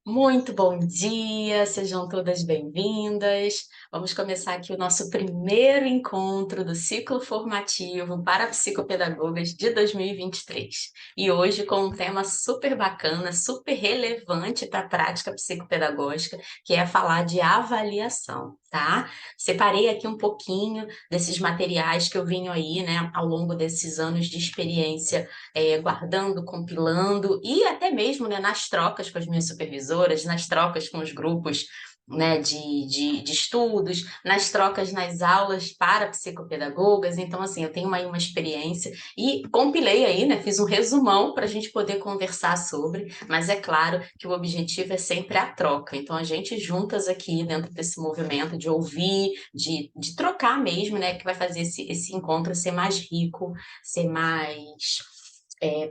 Muito bom dia, sejam todas bem-vindas. Vamos começar aqui o nosso primeiro encontro do ciclo formativo para psicopedagogas de 2023. E hoje com um tema super bacana, super relevante para a prática psicopedagógica, que é falar de avaliação, tá? Separei aqui um pouquinho desses materiais que eu venho aí, né, ao longo desses anos de experiência guardando, compilando e até mesmo, né, nas trocas com as minhas supervisoras, nas trocas com os grupos, né, de estudos, nas trocas nas aulas para psicopedagogas. Então, assim, eu tenho aí uma experiência e compilei aí, né, fiz um resumão para a gente poder conversar sobre, mas é claro que o objetivo é sempre a troca. Então, a gente juntas aqui dentro desse movimento de ouvir, de trocar mesmo, né, que vai fazer esse encontro ser mais rico, ser mais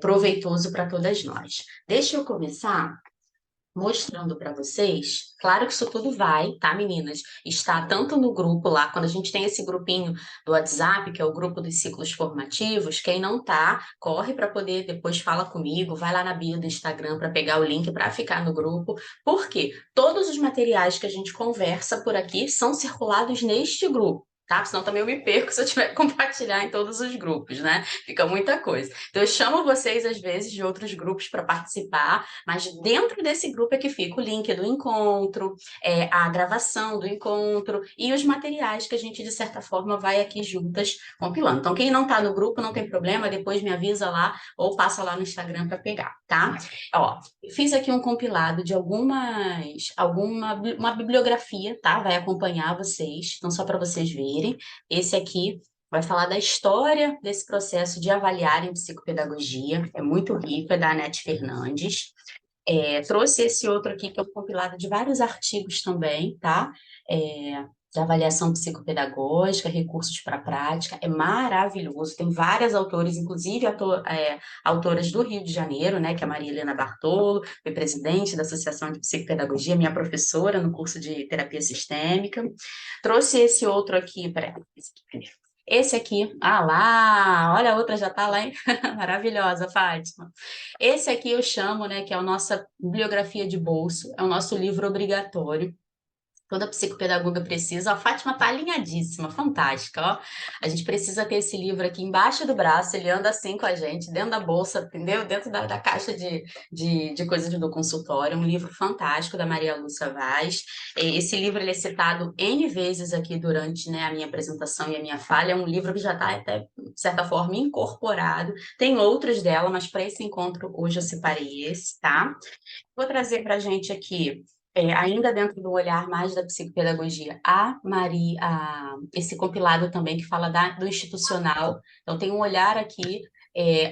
proveitoso para todas nós. Deixa eu começar mostrando para vocês, claro que isso tudo vai, tá, meninas? Está tanto no grupo lá, quando a gente tem esse grupinho do WhatsApp, que é o grupo dos ciclos formativos, quem não tá, corre para poder, depois fala comigo, vai lá na bio do Instagram para pegar o link para ficar no grupo, porque todos os materiais que a gente conversa por aqui são circulados neste grupo. Tá? Senão também eu me perco se eu tiver que compartilhar em todos os grupos, né? Fica muita coisa. Então eu chamo vocês, às vezes, de outros grupos para participar, mas dentro desse grupo é que fica o link do encontro, a gravação do encontro e os materiais que a gente, de certa forma, vai aqui juntas compilando. Então, quem não está no grupo, não tem problema, depois me avisa lá ou passa lá no Instagram para pegar, tá? Ó, fiz aqui um compilado de uma bibliografia, tá? Vai acompanhar vocês, então só para vocês verem. Esse aqui vai falar da história desse processo de avaliar em psicopedagogia, é muito rico, é da Anete Fernandes. Trouxe esse outro aqui, que é um compilado de vários artigos também, tá? De avaliação psicopedagógica, recursos para a prática, é maravilhoso. Tem várias autores, inclusive autoras do Rio de Janeiro, né? Que é a Maria Helena Bartolo, foi presidente da Associação de Psicopedagogia, minha professora no curso de terapia sistêmica. Trouxe esse outro aqui, peraí, esse aqui primeiro. Esse aqui, ah lá, olha a outra já tá lá, hein? Maravilhosa, Fátima. Esse aqui eu chamo, né, que é a nossa bibliografia de bolso, é o nosso livro obrigatório. Toda psicopedagoga precisa. A Fátima tá alinhadíssima, fantástica, ó. A gente precisa ter esse livro aqui embaixo do braço, ele anda assim com a gente, dentro da bolsa, entendeu? Dentro da caixa de coisas do consultório. Um livro fantástico da Maria Lúcia Vaz. Esse livro ele é citado N vezes aqui durante, né, a minha apresentação e a minha fala. É um livro que já está até, de certa forma, incorporado. Tem outros dela, mas para esse encontro hoje eu separei esse, tá? Vou trazer para a gente aqui, ainda dentro do olhar mais da psicopedagogia, esse compilado também que fala do institucional. Então, tem um olhar aqui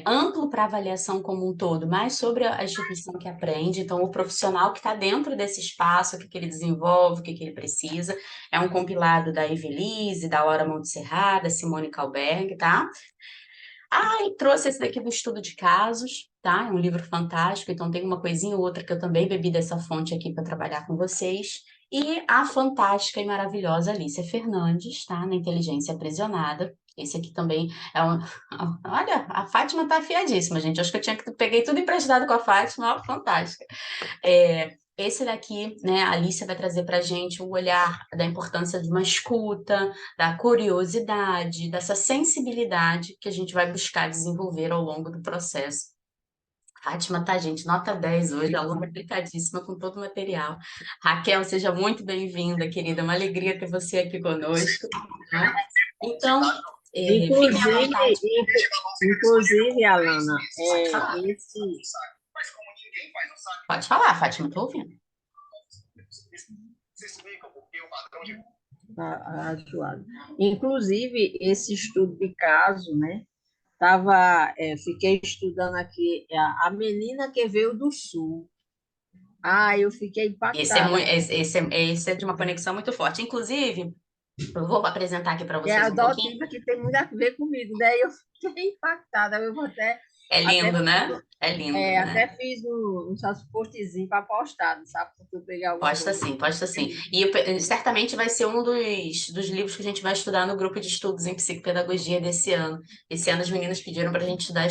amplo para a avaliação como um todo, mais sobre a instituição que aprende. Então, o profissional que está dentro desse espaço, o que ele desenvolve, o que ele precisa. É um compilado da Evelise, da Laura Montserrat, da Simone Kalberg, tá? Ah, e trouxe esse daqui do estudo de casos, tá? É um livro fantástico, então tem uma coisinha ou outra que eu também bebi dessa fonte aqui para trabalhar com vocês. E a fantástica e maravilhosa Alicia Fernandes, tá? Na Inteligência Aprisionada. Esse aqui também é um. Olha, a Fátima tá afiadíssima, gente. Acho que eu tinha que peguei tudo emprestado com a Fátima, ó, fantástica. Esse daqui, né, a Alicia vai trazer para a gente o olhar da importância de uma escuta, da curiosidade, dessa sensibilidade que a gente vai buscar desenvolver ao longo do processo. Fátima, tá, gente? Nota 10 hoje, aluna aplicadíssima com todo o material. Raquel, seja muito bem-vinda, querida. É uma alegria ter você aqui conosco. Tá? Então, fiquem à Inclusive, vontade. inclusive, Alana, Pode falar. esse Pode falar, Fátima, estou ouvindo. atuado. Inclusive, esse estudo de caso, né? Tava, fiquei estudando aqui a menina que veio do sul. Ah, eu fiquei Esse é, impactada. esse é de uma conexão muito forte. Inclusive, eu vou apresentar aqui para É vocês um pouquinho. adotiva que tem muito a ver comigo. Daí eu fiquei impactada. Eu vou até É Até lindo, né? É lindo, né? até fiz um postzinho para postar, sabe? Porque eu peguei alguns Posta momentos. sim, posta sim. E certamente vai ser um dos livros que a gente vai estudar no grupo de estudos em psicopedagogia desse ano. Esse ano as meninas pediram para a gente estudar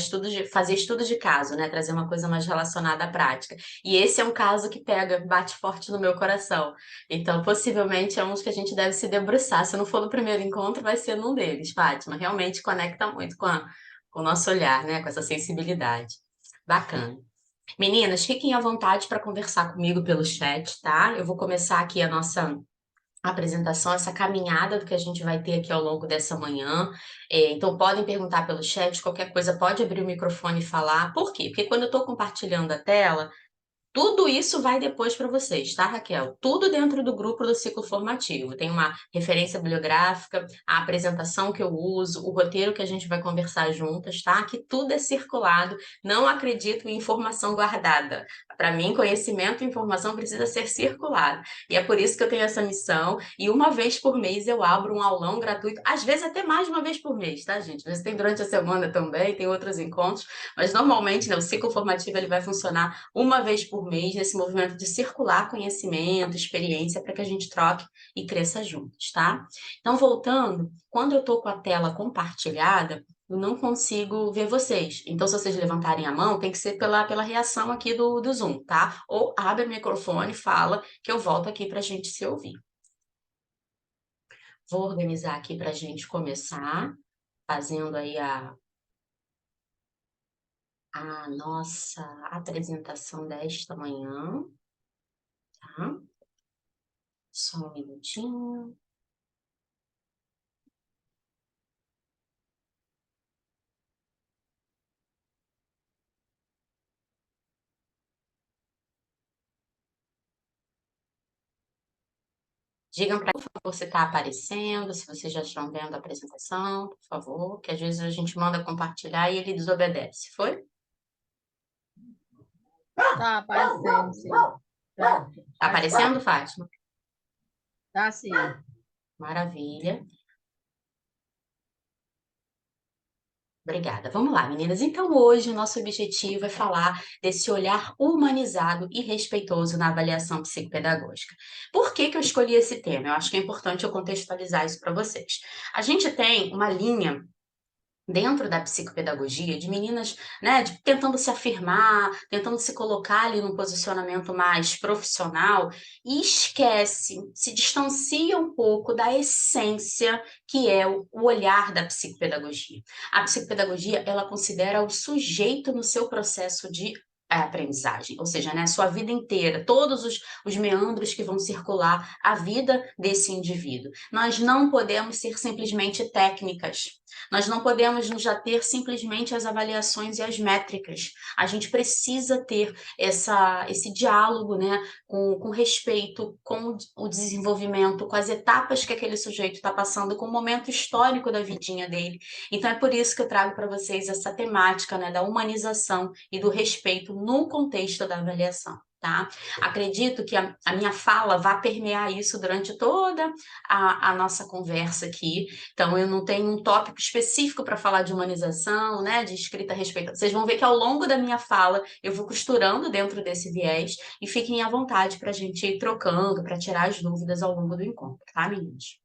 fazer estudos de caso, né? Trazer uma coisa mais relacionada à prática. E esse é um caso que pega, bate forte no meu coração. Então, possivelmente é um que a gente deve se debruçar. Se não for no primeiro encontro, vai ser num deles, Fátima. Realmente conecta muito com o nosso olhar, né? Com essa sensibilidade. Bacana. Meninas, fiquem à vontade para conversar comigo pelo chat, tá? Eu vou começar aqui a nossa apresentação, essa caminhada do que a gente vai ter aqui ao longo dessa manhã. Então, podem perguntar pelo chat, qualquer coisa, pode abrir o microfone e falar. Por quê? Porque quando eu estou compartilhando a tela, tudo isso vai depois para vocês, tá, Raquel? Tudo dentro do grupo do ciclo formativo. Tem uma referência bibliográfica, a apresentação que eu uso, o roteiro que a gente vai conversar juntas, tá? Que tudo é circulado. Não acredito em informação guardada. Para mim, conhecimento e informação precisa ser circulado. E é por isso que eu tenho essa missão. E uma vez por mês eu abro um aulão gratuito, às vezes até mais de uma vez por mês, tá, gente? Às vezes tem durante a semana também, tem outros encontros, mas normalmente, né, o ciclo formativo ele vai funcionar uma vez por mês nesse movimento de circular conhecimento, experiência, para que a gente troque e cresça juntos, tá? Então, voltando, quando eu estou com a tela compartilhada, eu não consigo ver vocês. Então, se vocês levantarem a mão, tem que ser pela reação aqui do Zoom, tá? Ou abre o microfone, fala, que eu volto aqui para a gente se ouvir. Vou organizar aqui para a gente começar, fazendo aí a nossa apresentação desta manhã, tá? Só um minutinho. Digam para por favor se está aparecendo, se vocês já estão vendo a apresentação, por favor, que às vezes a gente manda compartilhar e ele desobedece. Foi? Tá aparecendo, sim. Tá, Tá já está. aparecendo, Fátima? Tá sim. Maravilha. Obrigada. Vamos lá, meninas. Então, hoje o nosso objetivo é falar desse olhar humanizado e respeitoso na avaliação psicopedagógica. Por que que eu escolhi esse tema? Eu acho que é importante eu contextualizar isso para vocês. A gente tem uma linha dentro da psicopedagogia, de meninas, né, tentando se afirmar, tentando se colocar ali num posicionamento mais profissional e esquece, se distancia um pouco da essência que é o olhar da psicopedagogia. A psicopedagogia, ela considera o sujeito no seu processo de aprendizagem, ou seja, né, sua vida inteira, todos os meandros que vão circular a vida desse indivíduo. Nós não podemos ser simplesmente técnicas, nós não podemos nos ater simplesmente às avaliações e às métricas. A gente precisa ter esse diálogo, né, com respeito, com o desenvolvimento, com as etapas que aquele sujeito está passando, com o momento histórico da vidinha dele. Então é por isso que eu trago para vocês essa temática, né, da humanização e do respeito no contexto da avaliação. Tá? Acredito que a minha fala vai permear isso durante toda a nossa conversa aqui. Então, eu não tenho um tópico específico para falar de humanização, né, de escrita a respeito. Vocês vão ver que ao longo da minha fala eu vou costurando dentro desse viés e fiquem à vontade para a gente ir trocando, para tirar as dúvidas ao longo do encontro, tá, meninas?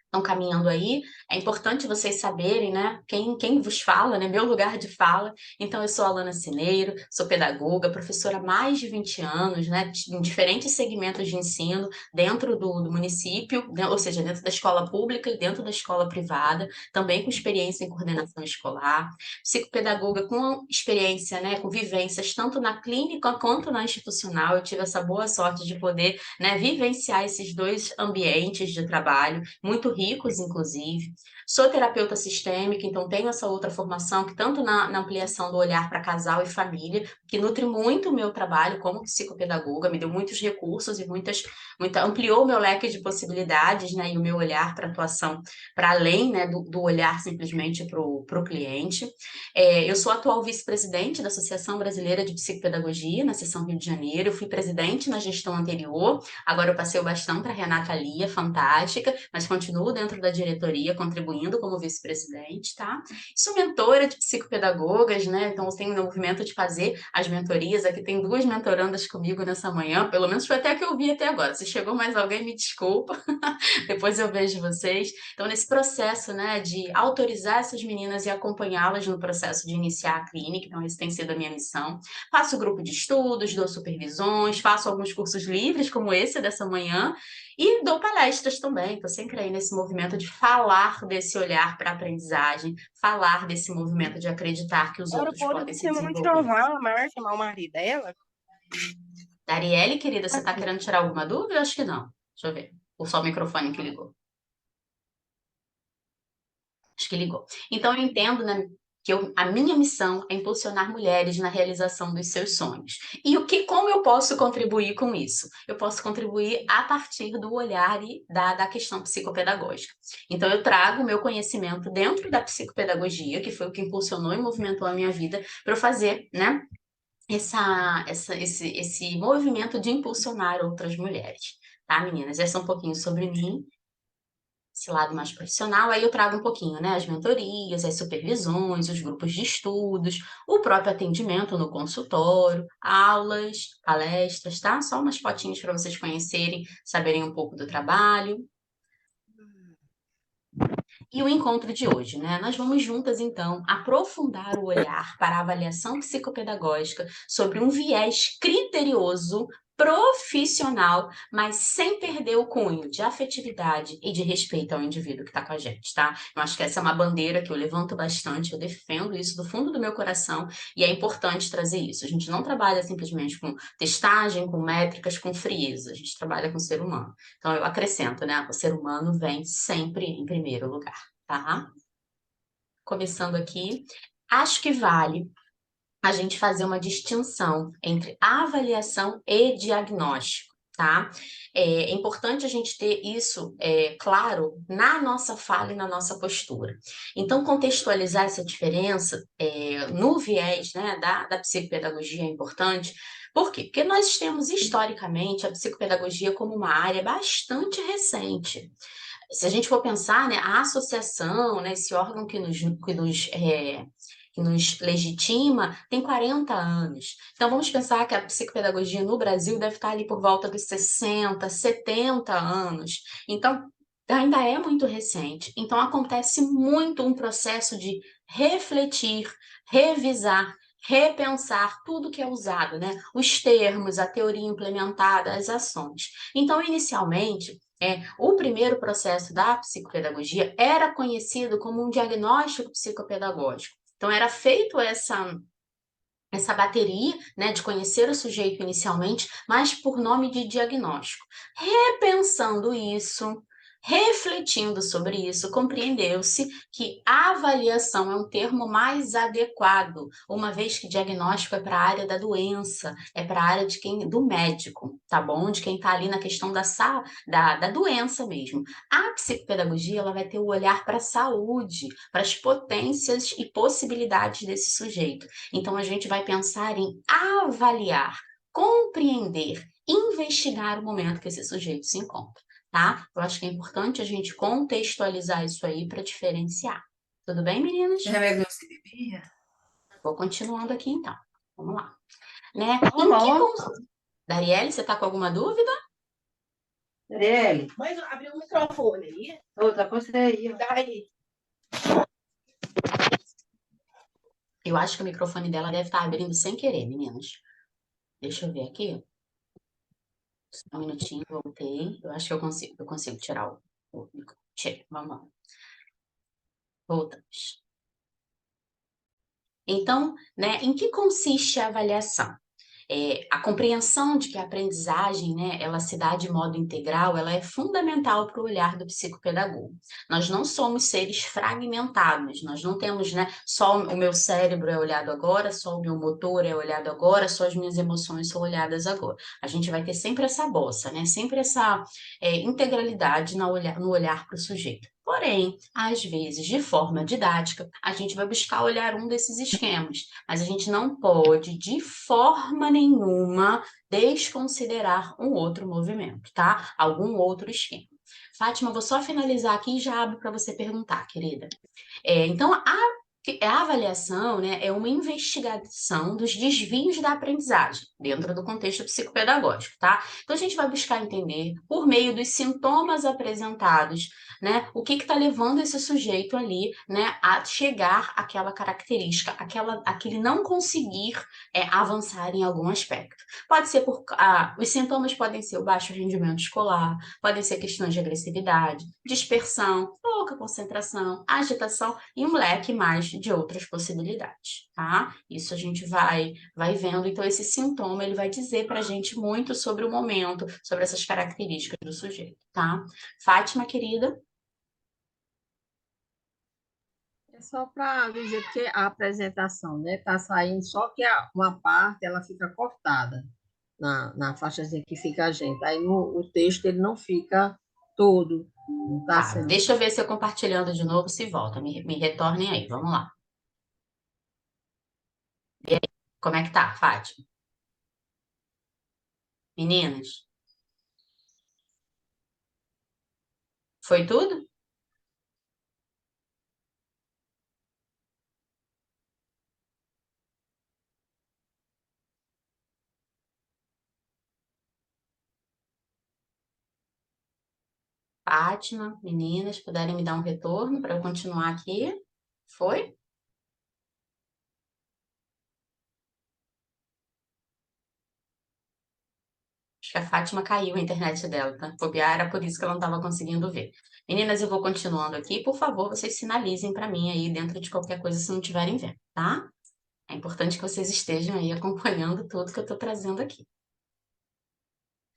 Estão caminhando aí. É importante vocês saberem, né, quem vos fala, né, meu lugar de fala. Então, eu sou Alana Cineiro, sou pedagoga, professora há mais de 20 anos, né, em diferentes segmentos de ensino dentro do município, né, ou seja, dentro da escola pública e dentro da escola privada, também com experiência em coordenação escolar, psicopedagoga com experiência, né, com vivências tanto na clínica quanto na institucional. Eu tive essa boa sorte de poder, né, vivenciar esses dois ambientes de trabalho, muito ricos, inclusive. Sou terapeuta sistêmica, então tenho essa outra formação que tanto na ampliação do olhar para casal e família, que nutre muito o meu trabalho como psicopedagoga, me deu muitos recursos e ampliou o meu leque de possibilidades, né, e o meu olhar para atuação para além, né, do olhar simplesmente para o cliente. Eu sou atual vice-presidente da Associação Brasileira de Psicopedagogia, na seção Rio de Janeiro. Eu fui presidente na gestão anterior, agora eu passei o bastão para Renata Lia, fantástica, mas continuo dentro da diretoria, contribuindo como vice-presidente, tá? Sou mentora de psicopedagogas, né? Então, eu tenho o movimento de fazer as mentorias. Aqui tem 2 mentorandas comigo nessa manhã, pelo menos foi até que eu vi até agora. Se chegou mais alguém, me desculpa, depois eu vejo vocês. Então, nesse processo, né, de autorizar essas meninas e acompanhá-las no processo de iniciar a clínica, então, esse tem sido a minha missão. Faço grupo de estudos, dou supervisões, faço alguns cursos livres, como esse dessa manhã, e dou palestras também. Estou sempre aí nesse movimento de falar desse olhar para a aprendizagem, falar desse movimento de acreditar que os Agora, outros pode podem se ser muito desenvolver. normal a Mar chamar o marido dela. Darielle, querida, você está Assim, querendo tirar alguma dúvida? Eu acho que não. Deixa eu ver. Ou só o microfone que ligou? Acho que ligou. Então, eu entendo, né, que a minha missão é impulsionar mulheres na realização dos seus sonhos. E como eu posso contribuir com isso? Eu posso contribuir a partir do olhar e da questão psicopedagógica. Então, eu trago o meu conhecimento dentro da psicopedagogia, que foi o que impulsionou e movimentou a minha vida, para eu fazer, né, esse movimento de impulsionar outras mulheres. Tá, meninas? Essa é um pouquinho sobre mim, esse lado mais profissional. Aí eu trago um pouquinho, né, as mentorias, as supervisões, os grupos de estudos, o próprio atendimento no consultório, aulas, palestras, tá? Só umas fotinhas para vocês conhecerem, saberem um pouco do trabalho. E o encontro de hoje, né? Nós vamos juntas, então, aprofundar o olhar para a avaliação psicopedagógica sobre um viés criterioso, profissional, mas sem perder o cunho de afetividade e de respeito ao indivíduo que está com a gente, tá? Eu acho que essa é uma bandeira que eu levanto bastante, eu defendo isso do fundo do meu coração e é importante trazer isso. A gente não trabalha simplesmente com testagem, com métricas, com frieza, a gente trabalha com o ser humano. Então, eu acrescento, né? O ser humano vem sempre em primeiro lugar, tá? Começando aqui, acho que vale a gente fazer uma distinção entre avaliação e diagnóstico, tá? É importante a gente ter isso claro na nossa fala e na nossa postura. Então, contextualizar essa diferença no viés, né, da psicopedagogia é importante. Por quê? Porque nós temos historicamente a psicopedagogia como uma área bastante recente. Se a gente for pensar, né, a associação, né, esse órgão que nos legitima, tem 40 anos. Então, vamos pensar que a psicopedagogia no Brasil deve estar ali por volta dos 60, 70 anos. Então, ainda é muito recente. Então, acontece muito um processo de refletir, revisar, repensar tudo que é usado, né? Os termos, a teoria implementada, as ações. Então, inicialmente, o primeiro processo da psicopedagogia era conhecido como um diagnóstico psicopedagógico. Então, era feito essa bateria, né, de conhecer o sujeito inicialmente, mas por nome de diagnóstico. Repensando isso, refletindo sobre isso, compreendeu-se que a avaliação é um termo mais adequado, uma vez que diagnóstico é para a área da doença, é para a área do médico, tá bom? De quem está ali na questão da doença mesmo. A psicopedagogia, ela vai ter o olhar para a saúde, para as potências e possibilidades desse sujeito. Então, a gente vai pensar em avaliar, compreender, investigar o momento que esse sujeito se encontra, tá? Eu acho que é importante a gente contextualizar isso aí para diferenciar. Tudo bem, meninas? Remédio Vou continuando aqui, então. Vamos lá. Né? Tá bom. Darielle, você está com alguma dúvida? Arielle, mas abriu o microfone aí. outra coisa aí. Daí. Eu acho que o microfone dela deve estar abrindo sem querer, meninas. Deixa eu ver aqui. Só um minutinho, voltei. Eu acho que eu consigo tirar o microfone. Vamos lá. Voltamos. Então, né, em que consiste a avaliação? A compreensão de que a aprendizagem, né, ela se dá de modo integral, ela é fundamental para o olhar do psicopedagogo. Nós não somos seres fragmentados, nós não temos, né, só o meu cérebro é olhado agora, só o meu motor é olhado agora, só as minhas emoções são olhadas agora. A gente vai ter sempre essa bossa, né, sempre essa integralidade no olhar para o sujeito. Porém, às vezes, de forma didática, a gente vai buscar olhar um desses esquemas, mas a gente não pode, de forma nenhuma, desconsiderar um outro movimento, tá? Algum outro esquema. Fátima, vou só finalizar aqui e já abro para você perguntar, querida. Então, a avaliação, né, é uma investigação dos desvios da aprendizagem dentro do contexto psicopedagógico, tá? Então, a gente vai buscar entender, por meio dos sintomas apresentados, né, o que está levando esse sujeito ali, né, a chegar àquela característica, aquele não conseguir avançar em algum aspecto. Pode ser os sintomas podem ser o baixo rendimento escolar, podem ser questões de agressividade, dispersão, pouca concentração, agitação e um leque mais de outras possibilidades, tá? Isso a gente vai vendo. Então, esse sintoma, ele vai dizer pra gente muito sobre o momento, sobre essas características do sujeito, tá? Fátima, querida? É só para dizer que a apresentação, né, tá saindo, só que uma parte ela fica cortada na faixazinha que fica a gente. Aí o texto ele não fica todo, não está Tá, sendo. deixa eu ver se eu compartilhando de novo se volta. Me retornem aí, vamos lá. E aí, como é que tá, Fátima? Meninas? Foi tudo? Fátima, meninas, puderem me dar um retorno para eu continuar aqui? Foi? Acho que a Fátima caiu a internet dela, tá? Bobear, era por isso que ela não estava conseguindo ver. Meninas, eu vou continuando aqui. Por favor, vocês sinalizem para mim aí dentro de qualquer coisa se não estiverem vendo, tá? É importante que vocês estejam aí acompanhando tudo que eu estou trazendo aqui.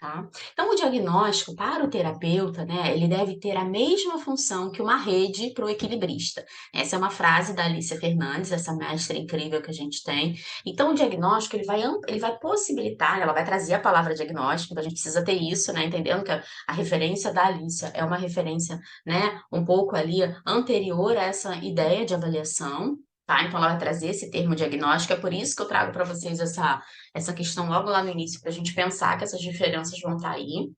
Tá? Então, o diagnóstico para o terapeuta, né, ele deve ter a mesma função que uma rede para o equilibrista. Essa é uma frase da Alicia Fernandes, essa mestra incrível que a gente tem. Então, o diagnóstico, ele vai possibilitar, ela vai trazer a palavra diagnóstico, então a gente precisa ter isso, né, entendendo que a referência da Alicia é uma referência, né, um pouco ali anterior a essa ideia de avaliação. Tá? Então, ela vai trazer esse termo diagnóstico, é por isso que eu trago para vocês essa questão logo lá no início, para a gente pensar que essas diferenças vão estar aí.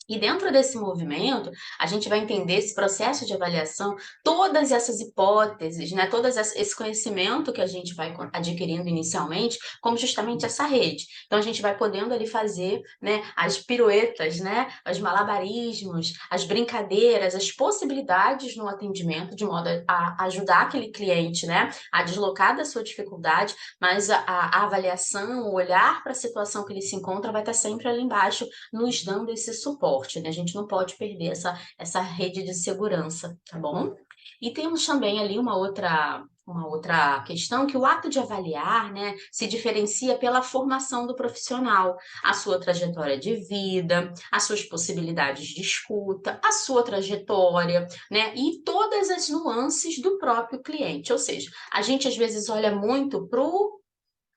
E dentro desse movimento, a gente vai entender esse processo de avaliação, todas essas hipóteses, né, esse conhecimento que a gente vai adquirindo inicialmente, como justamente essa rede. Então, a gente vai podendo ali fazer, né, as piruetas, né, os malabarismos, as brincadeiras, as possibilidades no atendimento, de modo a ajudar aquele cliente, né, a deslocar da sua dificuldade, mas a avaliação, o olhar para a situação que ele se encontra vai estar sempre ali embaixo, nos dando esse suporte. Né? A gente não pode perder essa rede de segurança, tá bom? E temos também ali uma outra questão, que o ato de avaliar, né, se diferencia pela formação do profissional, a sua trajetória de vida, as suas possibilidades de escuta, a sua trajetória, né, e todas as nuances do próprio cliente. Ou seja, a gente às vezes olha muito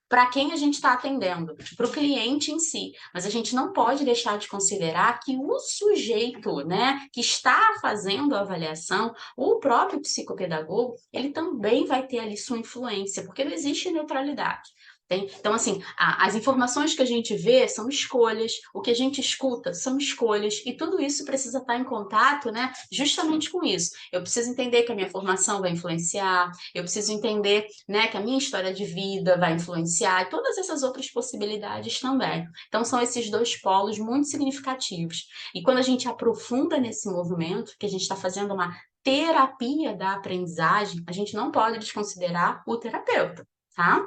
para quem a gente está atendendo, para o cliente em si. Mas a gente não pode deixar de considerar que o sujeito, né, que está fazendo a avaliação, o próprio psicopedagogo, ele também vai ter ali sua influência, porque não existe neutralidade. Então, assim, as informações que a gente vê são escolhas, o que a gente escuta são escolhas, e tudo isso precisa estar em contato, né, justamente com isso. Eu preciso entender que a minha formação vai influenciar, eu preciso entender, né, que a minha história de vida vai influenciar, e todas essas outras possibilidades também. Então, são esses dois polos muito significativos. E quando a gente aprofunda nesse movimento, que a gente está fazendo uma terapia da aprendizagem, a gente não pode desconsiderar o terapeuta, tá?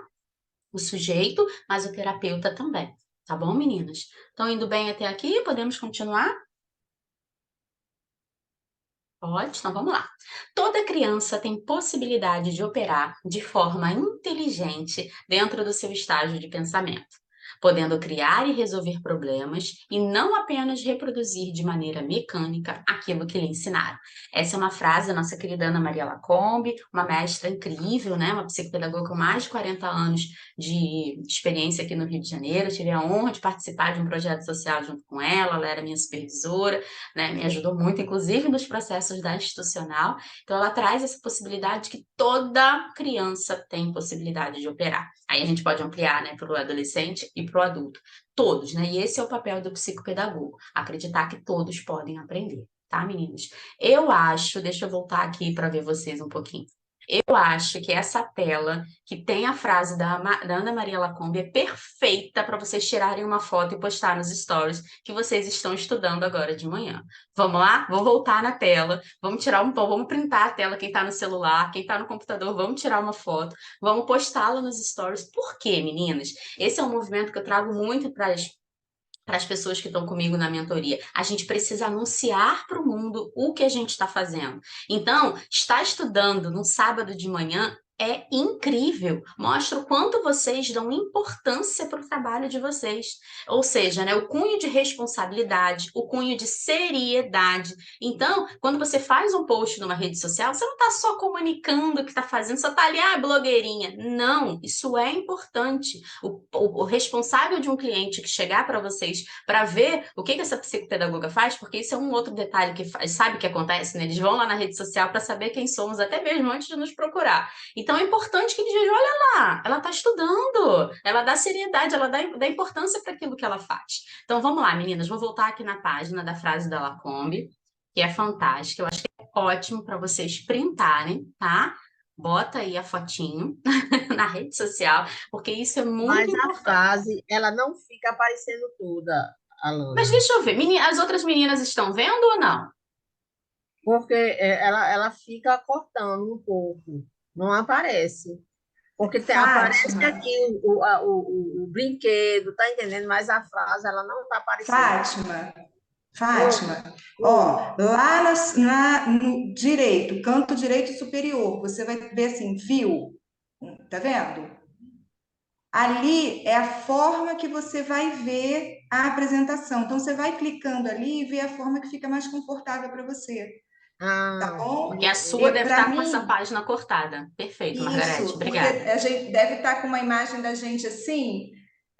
O sujeito, mas o terapeuta também. Tá bom, meninas? Estão indo bem até aqui? Podemos continuar? Pode, então vamos lá. Toda criança tem possibilidade de operar de forma inteligente dentro do seu estágio de pensamento, podendo criar e resolver problemas e não apenas reproduzir de maneira mecânica aquilo que lhe ensinaram. Essa é uma frase da nossa querida Ana Maria Lacombe, uma mestra incrível, né? Uma psicopedagoga com mais de 40 anos de experiência aqui no Rio de Janeiro. Eu tive a honra de participar de um projeto social junto com ela era minha supervisora, né? Me ajudou muito, inclusive nos processos da institucional. Então, ela traz essa possibilidade que toda criança tem possibilidade de operar. Aí a gente pode ampliar, né, para o adolescente e para o adulto. Todos, né? E esse é o papel do psicopedagogo, acreditar que todos podem aprender. tá, meninas? Eu acho, deixa eu voltar aqui para ver vocês um pouquinho. Eu acho que essa tela que tem a frase da Ana Maria Lacombe é perfeita para vocês tirarem uma foto e postar nos stories que vocês estão estudando agora de manhã. Vamos lá? Vou voltar na tela, vamos tirar vamos printar a tela, quem está no celular, quem está no computador, vamos tirar uma foto, vamos postá-la nos stories. Por quê, meninas? Esse é um movimento que eu trago muito para as pessoas que estão comigo na mentoria. A gente precisa anunciar para o mundo o que a gente está fazendo. Então, estar estudando no sábado de manhã é incrível. Mostra o quanto vocês dão importância para o trabalho de vocês. Ou seja, né, o cunho de responsabilidade, o cunho de seriedade. Então, quando você faz um post numa rede social, você não está só comunicando o que está fazendo, só está ali, blogueirinha. Não, isso é importante. O responsável de um cliente que chegar para vocês para ver o que essa psicopedagoga faz, porque isso é um outro detalhe que sabe o que acontece, né? Eles vão lá na rede social para saber quem somos, até mesmo antes de nos procurar. Então é importante que eles vejam, olha lá, ela está estudando, ela dá seriedade, ela dá importância para aquilo que ela faz. Então vamos lá, meninas, vou voltar aqui na página da frase da Lacombe, que é fantástica, eu acho que é ótimo para vocês printarem, tá? Bota aí a fotinho na rede social, porque isso é muito Mas a importante. frase, ela não fica aparecendo toda, Alana. Mas deixa eu ver, as outras meninas estão vendo ou não? Porque ela fica cortando um pouco, não aparece. Porque aparece Fátima, aqui o brinquedo, tá entendendo? Mas a frase, ela não tá aparecendo. Fátima, ó, lá no direito, canto direito superior, você vai ver assim, viu? Tá vendo? Ali é a forma que você vai ver a apresentação. Então, você vai clicando ali e vê a forma que fica mais confortável para você, tá bom? Porque a sua deve Para estar com essa mim, página cortada. Perfeito, Margarete, isso, porque obrigada. a gente deve estar com uma imagem da gente assim,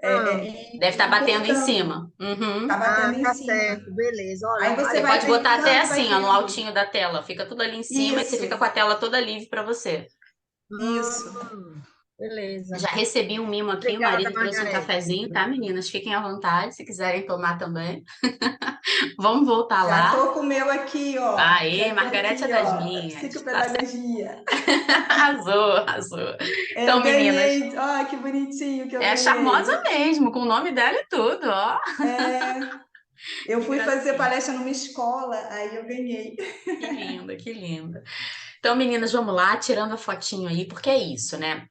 Deve estar e batendo em cortando, cima. Uhum. tá batendo em Tá cima. certo, beleza. Olha, Aí você Você vai pode botar até clicando, vai assim, ó, no vendo. altinho da tela. Fica tudo ali em cima e você Isso, fica com a tela toda livre para você. isso. beleza. Já recebi um mimo aqui, o Obrigada, marido trouxe um Margarete. cafezinho, tá, meninas? Fiquem à vontade, se quiserem tomar também. Vamos voltar Já lá. tô com o meu aqui, ó. Aê, Já tô Margarete é aqui, das ó. minhas. Tá certo. Psicopedagogia. Arrasou, arrasou. Eu Então, meninas, ganhei. Ó, que bonitinho que eu é charmosa ganhei. mesmo, com o nome dela e tudo, ó. Eu Que fui fazer gracinha. palestra numa escola, aí eu ganhei. Que linda, que linda. Então, meninas, vamos lá, tirando a fotinho aí, porque é isso, né?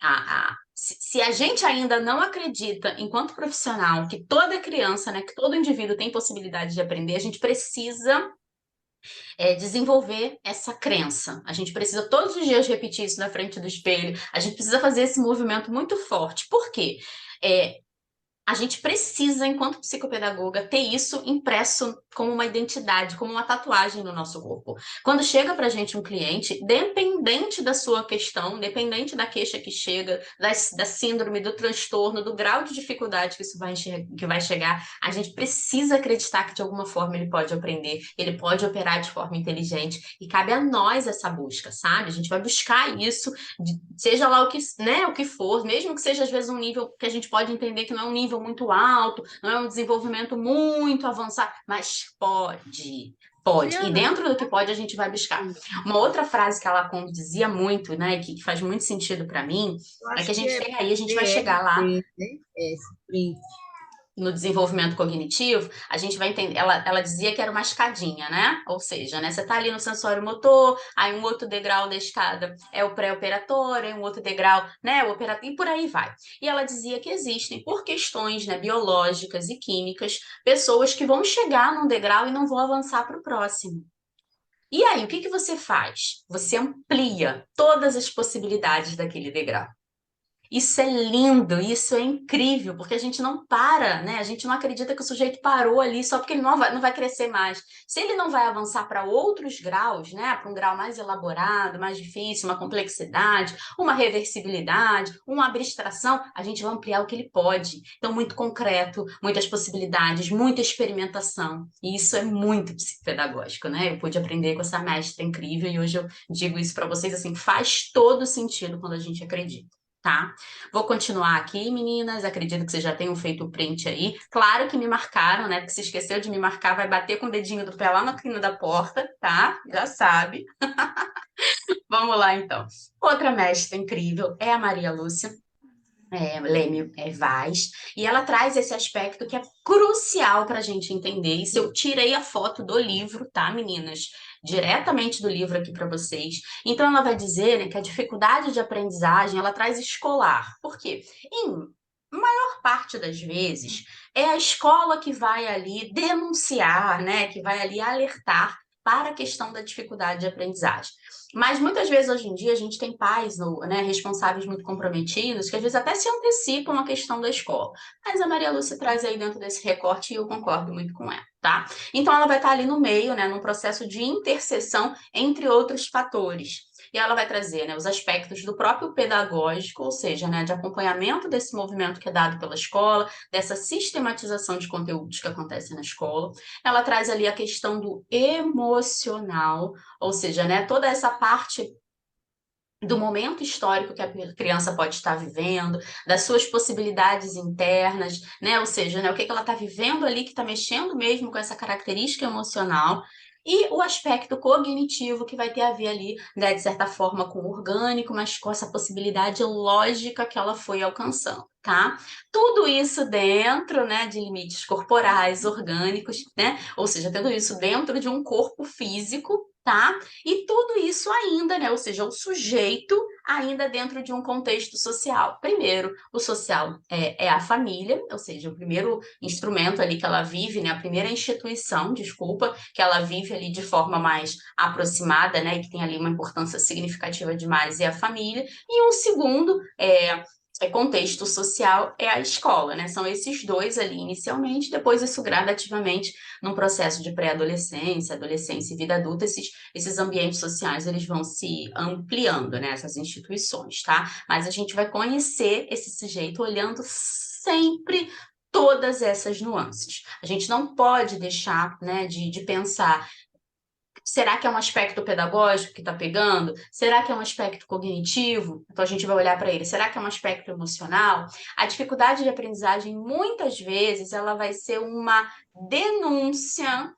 Se a gente ainda não acredita, enquanto profissional, que toda criança, né, que todo indivíduo tem possibilidade de aprender, a gente precisa desenvolver essa crença. A gente precisa todos os dias repetir isso na frente do espelho. A gente precisa fazer esse movimento muito forte. Por quê? A gente precisa, enquanto psicopedagoga, ter isso impresso como uma identidade, como uma tatuagem no nosso corpo. Quando chega para a gente um cliente, dependente da sua questão, dependente da queixa que chega, da síndrome, do transtorno, do grau de dificuldade que isso que vai chegar, a gente precisa acreditar que de alguma forma ele pode aprender, ele pode operar de forma inteligente, e cabe a nós essa busca, sabe? A gente vai buscar isso, seja lá o que for, mesmo que seja às vezes um nível que a gente pode entender que não é um nível muito alto, não é um desenvolvimento muito avançado, mas pode. E dentro do que pode, a gente vai buscar. Uma outra frase que a Lacombe dizia muito, né, que faz muito sentido para mim, é que a gente tem aí, a gente vai chegar lá no desenvolvimento cognitivo, a gente vai entender, ela dizia que era uma escadinha, né? Ou seja, né, você está ali no sensório motor, aí um outro degrau da escada é o pré-operatório, um outro degrau, né, o operatório, e por aí vai. E ela dizia que existem, por questões, né, biológicas e químicas, pessoas que vão chegar num degrau e não vão avançar para o próximo. E aí, o que você faz? Você amplia todas as possibilidades daquele degrau. Isso é lindo, isso é incrível, porque a gente não para, né? A gente não acredita que o sujeito parou ali só porque ele não vai crescer mais. Se ele não vai avançar para outros graus, né? Para um grau mais elaborado, mais difícil, uma complexidade, uma reversibilidade, uma abstração, a gente vai ampliar o que ele pode. Então, muito concreto, muitas possibilidades, muita experimentação. E isso é muito psicopedagógico, né? Eu pude aprender com essa mestra incrível e hoje eu digo isso para vocês assim, faz todo sentido quando a gente acredita. tá? Vou continuar aqui, meninas. Acredito que vocês já tenham feito o print aí. Claro que me marcaram, né? Porque se esqueceu de me marcar, vai bater com o dedinho do pé lá na quina da porta, tá? Já sabe. Vamos lá, então. Outra mestra incrível é a Maria Lúcia. Leme Vaz, e ela traz esse aspecto que é crucial para a gente entender. Isso eu tirei a foto do livro, tá, meninas? Diretamente do livro aqui para vocês. Então, ela vai dizer, né, que a dificuldade de aprendizagem ela traz escolar. Por quê? Em maior parte das vezes, é a escola que vai ali denunciar, né, que vai ali alertar para a questão da dificuldade de aprendizagem. Mas muitas vezes hoje em dia a gente tem pais, né, responsáveis muito comprometidos, que às vezes até se antecipam à questão da escola. Mas a Maria Lúcia traz aí dentro desse recorte e eu concordo muito com ela, tá? Então ela vai estar ali no meio, né, num processo de interseção entre outros fatores. E ela vai trazer, né, os aspectos do próprio pedagógico, ou seja, né, de acompanhamento desse movimento que é dado pela escola, dessa sistematização de conteúdos que acontece na escola. Ela traz ali a questão do emocional, ou seja, né, toda essa parte do momento histórico que a criança pode estar vivendo, das suas possibilidades internas, né? Ou seja, né, o que ela está vivendo ali que está mexendo mesmo com essa característica emocional. E o aspecto cognitivo que vai ter a ver ali, né, de certa forma, com o orgânico, mas com essa possibilidade lógica que ela foi alcançando, tá? Tudo isso dentro, né, de limites corporais, orgânicos, né? Ou seja, tudo isso dentro de um corpo físico, tá? E tudo isso ainda, né? Ou seja, o sujeito ainda dentro de um contexto social. Primeiro, o social é a família, ou seja, o primeiro instrumento ali que ela vive, né? A primeira instituição, desculpa, que ela vive ali de forma mais aproximada, né? E que tem ali uma importância significativa demais é a família. E um segundo contexto social é a escola, né? São esses dois ali inicialmente, depois isso gradativamente num processo de pré-adolescência, adolescência e vida adulta, esses ambientes sociais eles vão se ampliando, né? Essas instituições, tá? Mas a gente vai conhecer esse sujeito olhando sempre todas essas nuances. A gente não pode deixar, né, de pensar. Será que é um aspecto pedagógico que está pegando? Será que é um aspecto cognitivo? Então a gente vai olhar para ele. Será que é um aspecto emocional? A dificuldade de aprendizagem, muitas vezes, ela vai ser uma denúncia,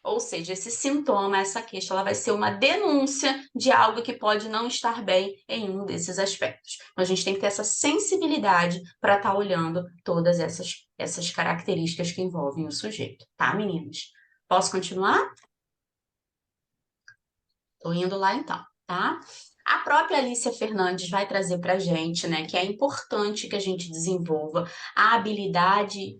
ou seja, esse sintoma, essa queixa, ela vai ser uma denúncia de algo que pode não estar bem em um desses aspectos. Então a gente tem que ter essa sensibilidade para estar olhando todas essas características que envolvem o sujeito, tá, meninas? Posso continuar? Tô indo lá então, tá? A própria Alicia Fernandes vai trazer para a gente, né, que é importante que a gente desenvolva a habilidade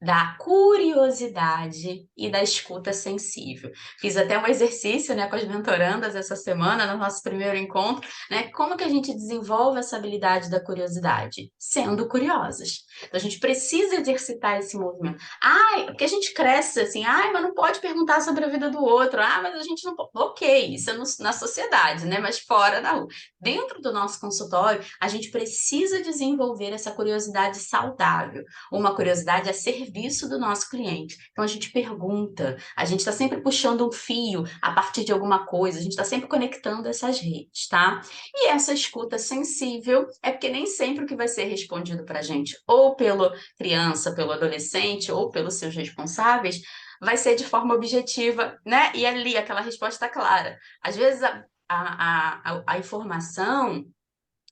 da curiosidade e da escuta sensível. Fiz até um exercício, né, com as mentorandas essa semana, no nosso primeiro encontro, né, como que a gente desenvolve essa habilidade da curiosidade? Sendo curiosas. Então, a gente precisa exercitar esse movimento. Ai, porque a gente cresce assim, ai, mas não pode perguntar sobre a vida do outro. Ah, mas a gente não pode. Ok, isso é na sociedade, né? Mas fora da rua. Dentro do nosso consultório, a gente precisa desenvolver essa curiosidade saudável, uma curiosidade a serviço do nosso cliente. Então, a gente pergunta, a gente está sempre puxando um fio a partir de alguma coisa, a gente está sempre conectando essas redes, tá? E essa escuta sensível é porque nem sempre o que vai ser respondido para a gente, ou pela criança, pelo adolescente, ou pelos seus responsáveis, vai ser de forma objetiva, né? E ali, aquela resposta clara. Às vezes, a informação,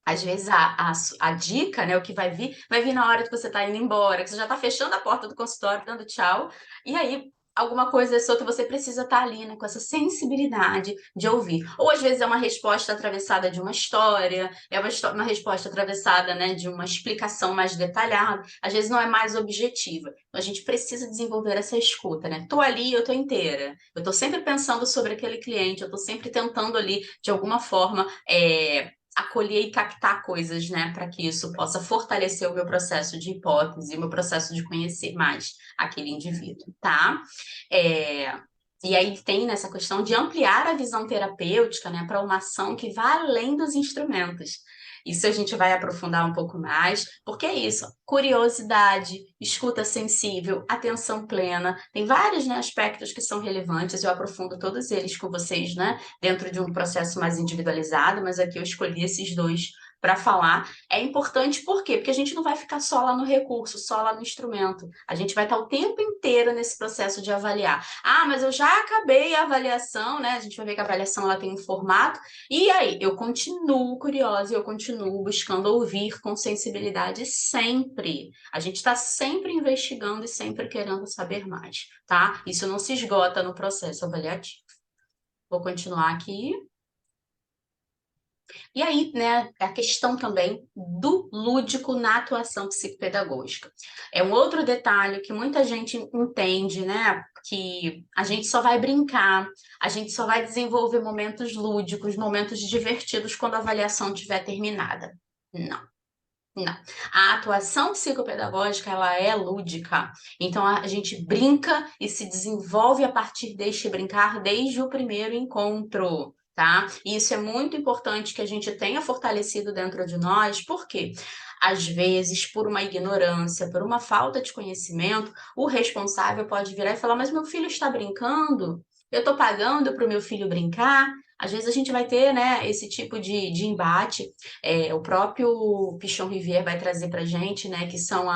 às vezes a dica, né, o que vai vir na hora que você está indo embora, que você já está fechando a porta do consultório, dando tchau, e aí alguma coisa solta, você precisa estar ali, né, com essa sensibilidade de ouvir. Ou às vezes é uma resposta atravessada de uma história, é uma resposta atravessada, né, de uma explicação mais detalhada, às vezes não é mais objetiva. Então a gente precisa desenvolver essa escuta, né? Tô ali, eu tô inteira. Eu tô sempre pensando sobre aquele cliente, eu tô sempre tentando ali, de alguma forma, acolher e captar coisas, né, para que isso possa fortalecer o meu processo de hipótese, o meu processo de conhecer mais aquele indivíduo, tá? E aí tem nessa questão de ampliar a visão terapêutica, né, para uma ação que vá além dos instrumentos. Isso a gente vai aprofundar um pouco mais, porque é isso, curiosidade, escuta sensível, atenção plena, tem vários, né, aspectos que são relevantes, eu aprofundo todos eles com vocês, né, dentro de um processo mais individualizado, mas aqui eu escolhi esses dois para falar. É importante por quê? Porque a gente não vai ficar só lá no recurso, só lá no instrumento. A gente vai estar o tempo inteiro nesse processo de avaliar. Ah, mas eu já acabei a avaliação, né? A gente vai ver que a avaliação ela tem um formato. E aí, eu continuo curiosa e eu continuo buscando ouvir com sensibilidade sempre. A gente está sempre investigando e sempre querendo saber mais, tá? Isso não se esgota no processo avaliativo. Vou continuar aqui. E aí, né, a questão também do lúdico na atuação psicopedagógica. É um outro detalhe que muita gente entende, né, que a gente só vai brincar, a gente só vai desenvolver momentos lúdicos, momentos divertidos quando a avaliação estiver terminada. Não. Não. A atuação psicopedagógica, ela é lúdica. Então, a gente brinca e se desenvolve a partir deste brincar desde o primeiro encontro, tá? E isso é muito importante que a gente tenha fortalecido dentro de nós, porque às vezes, por uma ignorância, por uma falta de conhecimento, o responsável pode virar e falar: mas meu filho está brincando? Eu estou pagando para o meu filho brincar? Às vezes a gente vai ter, né, esse tipo de embate. O próprio Pichon Rivière vai trazer para a gente, né, que são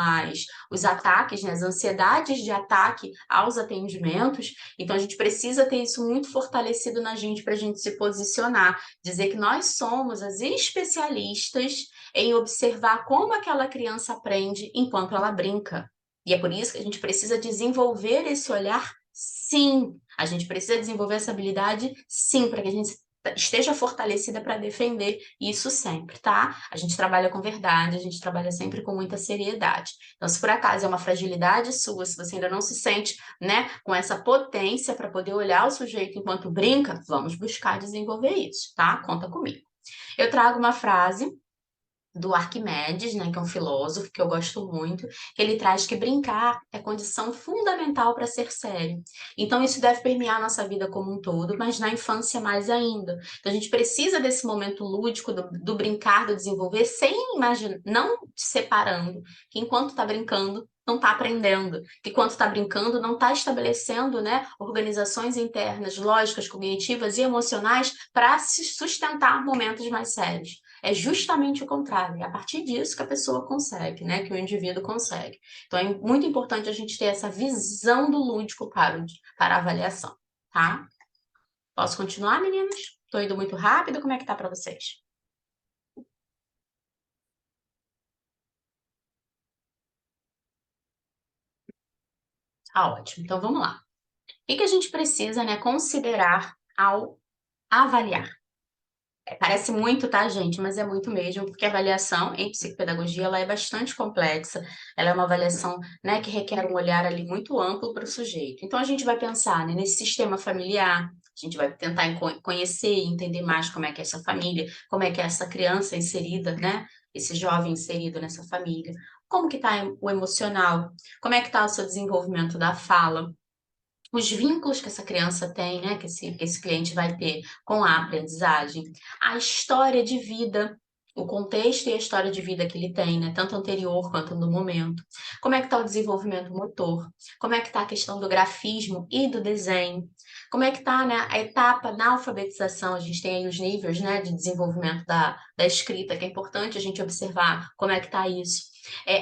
os ataques, né, as ansiedades de ataque aos atendimentos. Então, a gente precisa ter isso muito fortalecido na gente para a gente se posicionar, dizer que nós somos as especialistas em observar como aquela criança aprende enquanto ela brinca. E é por isso que a gente precisa desenvolver esse olhar, sim. A gente precisa desenvolver essa habilidade, sim, para que a gente esteja fortalecida para defender isso sempre, tá? A gente trabalha com verdade, a gente trabalha sempre com muita seriedade. Então, se por acaso é uma fragilidade sua, se você ainda não se sente, né, com essa potência para poder olhar o sujeito enquanto brinca, vamos buscar desenvolver isso, tá? Conta comigo. Eu trago uma frase do Arquimedes, né, que é um filósofo que eu gosto muito, que ele traz que brincar é condição fundamental para ser sério. Então isso deve permear a nossa vida como um todo, mas na infância mais ainda. Então a gente precisa desse momento lúdico do brincar, do desenvolver, sem imaginar, não separando que enquanto está brincando não está aprendendo, que quando está brincando não está estabelecendo, né, organizações internas, lógicas, cognitivas e emocionais para se sustentar momentos mais sérios. É justamente o contrário, é a partir disso que a pessoa consegue, né? Que o indivíduo consegue. Então é muito importante a gente ter essa visão do lúdico para a avaliação, tá? Posso continuar, meninas? Estou indo muito rápido, como é que tá para vocês? Tá ótimo, então vamos lá. O que a gente precisa, né, considerar ao avaliar? Parece muito, tá, gente? Mas é muito mesmo, porque a avaliação em psicopedagogia ela é bastante complexa. Ela é uma avaliação, né, que requer um olhar ali muito amplo para o sujeito. Então a gente vai pensar, né, nesse sistema familiar, a gente vai tentar conhecer e entender mais como é que é essa família, como é que é essa criança inserida, né, esse jovem inserido nessa família, como que está o emocional, como é que está o seu desenvolvimento da fala, os vínculos que essa criança tem, né, que esse cliente vai ter com a aprendizagem, a história de vida, o contexto e a história de vida que ele tem, né, tanto anterior quanto no momento. Como é que está o desenvolvimento motor? Como é que está a questão do grafismo e do desenho? Como é que está, né, a etapa da alfabetização? A gente tem aí os níveis, né, de desenvolvimento da escrita, que é importante a gente observar como é que está isso.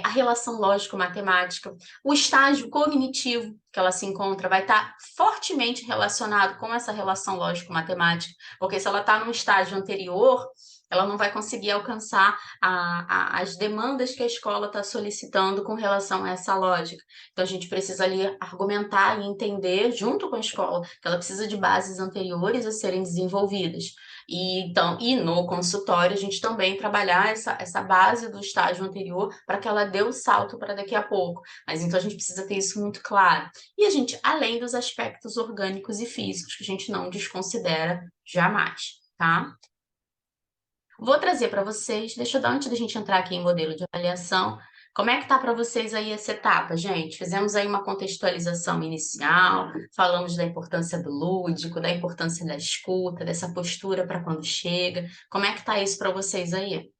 A relação lógico-matemática, o estágio cognitivo que ela se encontra vai estar fortemente relacionado com essa relação lógico-matemática, porque se ela está num estágio anterior, ela não vai conseguir alcançar as demandas que a escola está solicitando com relação a essa lógica. Então, a gente precisa ali argumentar e entender, junto com a escola, que ela precisa de bases anteriores a serem desenvolvidas. E no consultório, a gente também trabalhar essa base do estágio anterior para que ela dê o salto para daqui a pouco. Mas então a gente precisa ter isso muito claro. E a gente, além dos aspectos orgânicos e físicos, que a gente não desconsidera jamais, tá? Vou trazer para vocês, deixa eu dar antes da gente entrar aqui em modelo de avaliação, como é que tá para vocês aí essa etapa, gente? Fizemos aí uma contextualização inicial, falamos da importância do lúdico, da importância da escuta, dessa postura para quando chega. Como é que tá isso para vocês aí?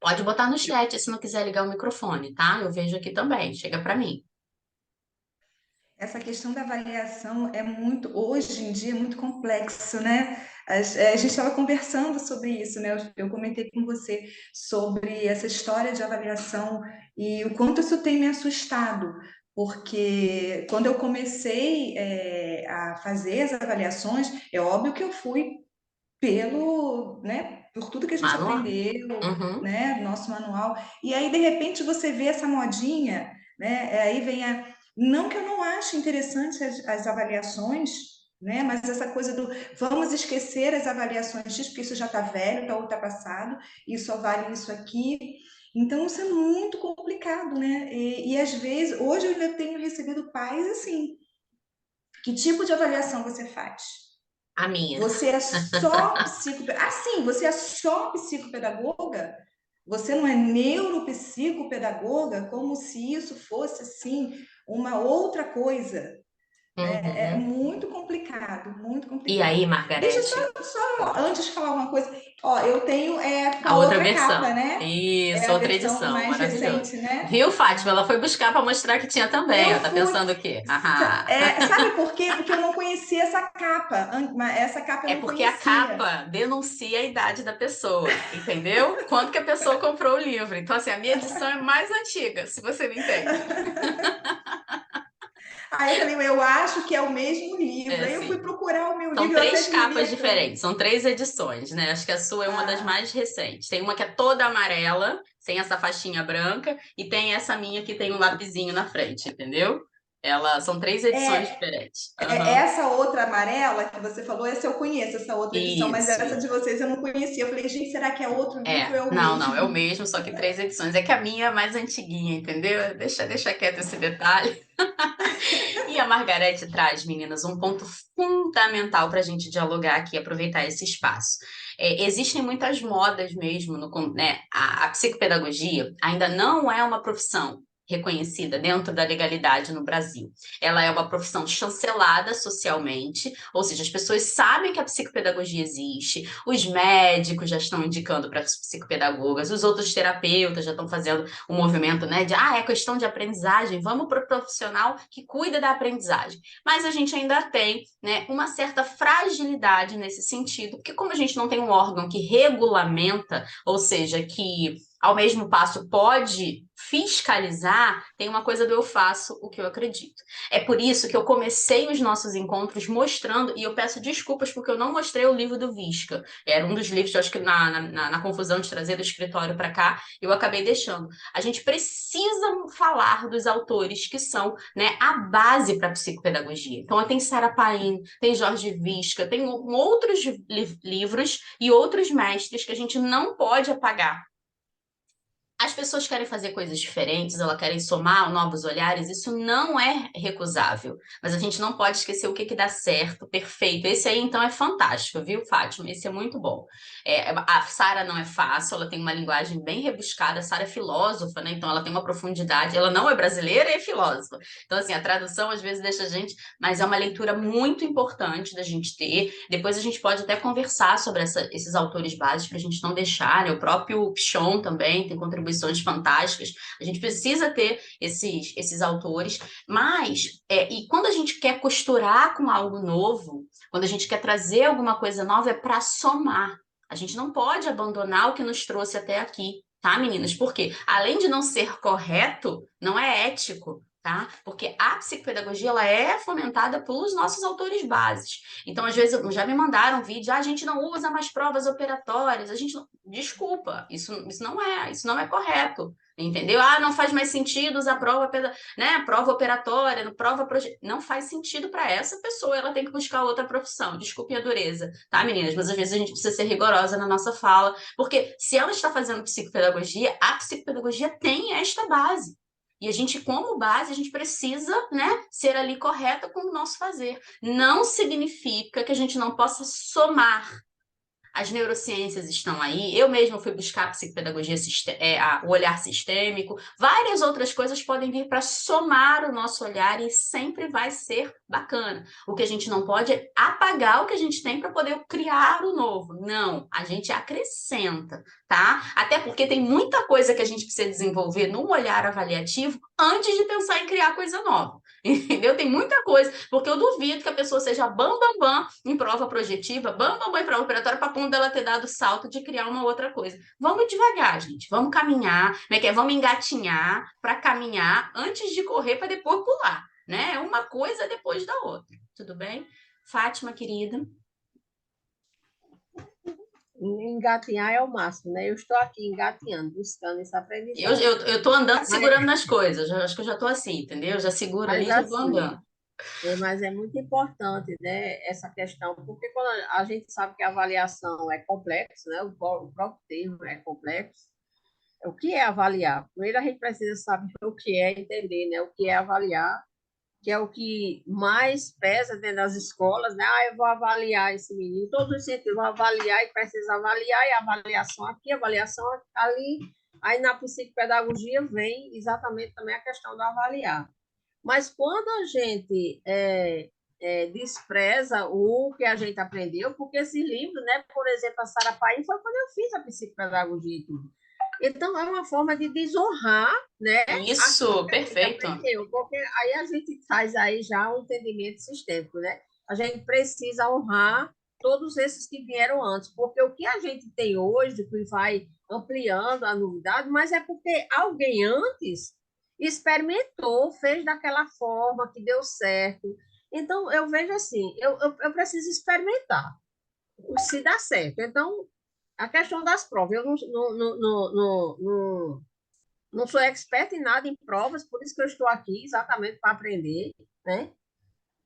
Pode botar no chat se não quiser ligar o microfone, tá? Eu vejo aqui também, chega para mim. Essa questão da avaliação é muito, hoje em dia, é muito complexo, né? A gente estava conversando sobre isso, né? Eu comentei com você sobre essa história de avaliação e o quanto isso tem me assustado, porque quando eu comecei, a fazer as avaliações, é óbvio que eu fui pelo, né, por tudo que a gente Manual? aprendeu, Uhum. né, nosso manual. E aí, de repente, você vê essa modinha, né? Aí vem a. Não que eu não ache interessante as avaliações, né? Mas essa coisa do vamos esquecer as avaliações X, porque isso já está velho, está ultrapassado, e só vale isso aqui. Então, isso é muito complicado, né? E às vezes, hoje eu ainda tenho recebido pais assim. Que tipo de avaliação você faz? A minha. Você é só psicopedagoga. Assim, você é só psicopedagoga? Você não é neuropsicopedagoga? Como se isso fosse, assim, uma outra coisa. É Uhum. muito complicado, muito E aí, complicado. Deixa eu Margarete? só antes de falar uma coisa. Ó, eu tenho com A a outra outra capa, versão. né? É Isso, a outra versão edição. mais Maravilhoso. recente, né? Viu, Fátima? Ela foi buscar para mostrar que tinha também. Eu Ó. Tá fui. pensando o quê? Haha. Sabe por quê? Porque eu não conhecia essa capa. Essa capa eu É não porque a conhecia. capa denuncia a idade da pessoa, entendeu? Quando que a pessoa comprou o livro. Então, assim, a minha edição é mais antiga, se você não entende. Aí eu falei, eu acho que é o mesmo livro. É Aí eu fui assim. procurar o meu São livro, eu até três escrevi capas aqui. diferentes, são três edições, né? Acho que a sua é uma das Ah, mais recentes. Tem uma que é toda amarela, sem essa faixinha branca, e tem essa minha que tem um lapisinho na frente, entendeu? São três edições é, diferentes. é Aham. essa outra amarela que você falou, essa eu conheço, essa outra edição, mas Isso, essa de isso. vocês eu não conhecia. Eu falei, gente, será que é outro livro ou é o Não, não, é o mesmo? mesmo, só que três edições. É que a minha é mais antiguinha, entendeu? Deixa quieto esse detalhe. E a Margarete traz, meninas, um ponto fundamental para a gente dialogar aqui, aproveitar esse espaço. Existem muitas modas mesmo, né? A psicopedagogia ainda não é uma profissão reconhecida dentro da legalidade no Brasil. Ela é uma profissão chancelada socialmente, ou seja, as pessoas sabem que a psicopedagogia existe, os médicos já estão indicando para as psicopedagogas, os outros terapeutas já estão fazendo um movimento, né, de é questão de aprendizagem, vamos para o profissional que cuida da aprendizagem. Mas a gente ainda tem, né, uma certa fragilidade nesse sentido, porque como a gente não tem um órgão que regulamenta, ou seja, que ao mesmo passo pode fiscalizar, tem uma coisa do eu faço o que eu acredito. É por isso que eu comecei os nossos encontros mostrando, e eu peço desculpas porque eu não mostrei o livro do Visca. Era um dos livros, eu acho que na confusão de trazer do escritório para cá, eu acabei deixando. A gente precisa falar dos autores que são, né, a base para a psicopedagogia. Então, tem Sarah Paim, tem Jorge Visca, tem outros livros e outros mestres que a gente não pode apagar. As pessoas querem fazer coisas diferentes, elas querem somar novos olhares, isso não é recusável. Mas a gente não pode esquecer o que dá certo, perfeito. Esse aí, então, é fantástico, viu, Fátima? Esse é muito bom. A Sara não é fácil, ela tem uma linguagem bem rebuscada. A Sara é filósofa, né? Então, ela tem uma profundidade. Ela não é brasileira e é filósofa. Então, assim, a tradução às vezes deixa a gente. Mas é uma leitura muito importante da gente ter. Depois a gente pode até conversar sobre esses autores básicos para a gente não deixar, né? O próprio Pichon também tem contribuições fantásticas. A gente precisa ter esses autores, mas e quando a gente quer costurar com algo novo, quando a gente quer trazer alguma coisa nova, é para somar. A gente não pode abandonar o que nos trouxe até aqui, tá, meninas? Porque além de não ser correto, não é ético. Tá? Porque a psicopedagogia ela é fomentada pelos nossos autores bases. Então, às vezes, já me mandaram vídeo, a gente não usa mais provas operatórias, a gente não... Desculpa, isso não é correto. Entendeu? Não faz mais sentido usar prova, né, prova operatória, não faz sentido para essa pessoa, ela tem que buscar outra profissão. Desculpe a dureza, tá, meninas? Mas às vezes a gente precisa ser rigorosa na nossa fala, porque se ela está fazendo psicopedagogia, a psicopedagogia tem esta base. E a gente, como base, a gente precisa, né, ser ali correta com o nosso fazer. Não significa que a gente não possa somar. As neurociências estão aí, eu mesma fui buscar a psicopedagogia, o olhar sistêmico, várias outras coisas podem vir para somar o nosso olhar e sempre vai ser bacana. O que a gente não pode é apagar o que a gente tem para poder criar o novo. Não, a gente acrescenta, tá? Até porque tem muita coisa que a gente precisa desenvolver num olhar avaliativo antes de pensar em criar coisa nova. entendeu? Tem muita coisa, porque eu duvido que a pessoa seja bam em prova projetiva, bam em prova operatória, para ponto dela ter dado o salto de criar uma outra coisa. Vamos devagar, gente, vamos caminhar, como é que é? Vamos engatinhar para caminhar antes de correr para depois pular, né? É uma coisa depois da outra, tudo bem? Fátima, querida. Engatinhar é o máximo, né? Eu estou aqui engatinhando, buscando essa aprendizagem. Eu tô andando segurando nas coisas, acho que eu já tô assim, entendeu? Eu já seguro ali Mas e já tô assim, andando. mas é muito importante, né, essa questão, porque quando a gente sabe que a avaliação é complexo, né? O próprio termo é complexo. O que é avaliar? Primeiro a gente precisa saber o que é entender, né? O que é avaliar, que é o que mais pesa dentro das escolas, né? Eu vou avaliar esse menino, todos os sentidos, vou avaliar e precisa avaliar, e avaliação aqui, avaliação ali. Aí na psicopedagogia vem exatamente também a questão do avaliar. Mas quando a gente despreza o que a gente aprendeu, porque esse livro, né, por exemplo, a Sara Paim, foi quando eu fiz a psicopedagogia e tudo. Então, é uma forma de desonrar, né, Isso, aquilo que a gente perfeito. aprendeu, porque aí a gente faz aí já um entendimento sistêmico, né? A gente precisa honrar todos esses que vieram antes, porque o que a gente tem hoje, que vai ampliando a novidade, mas é porque alguém antes experimentou, fez daquela forma que deu certo. Então, eu vejo assim, eu preciso experimentar, se dá certo. Então, a questão das provas, eu não sou expert em nada em provas, por isso que eu estou aqui, exatamente para aprender, né?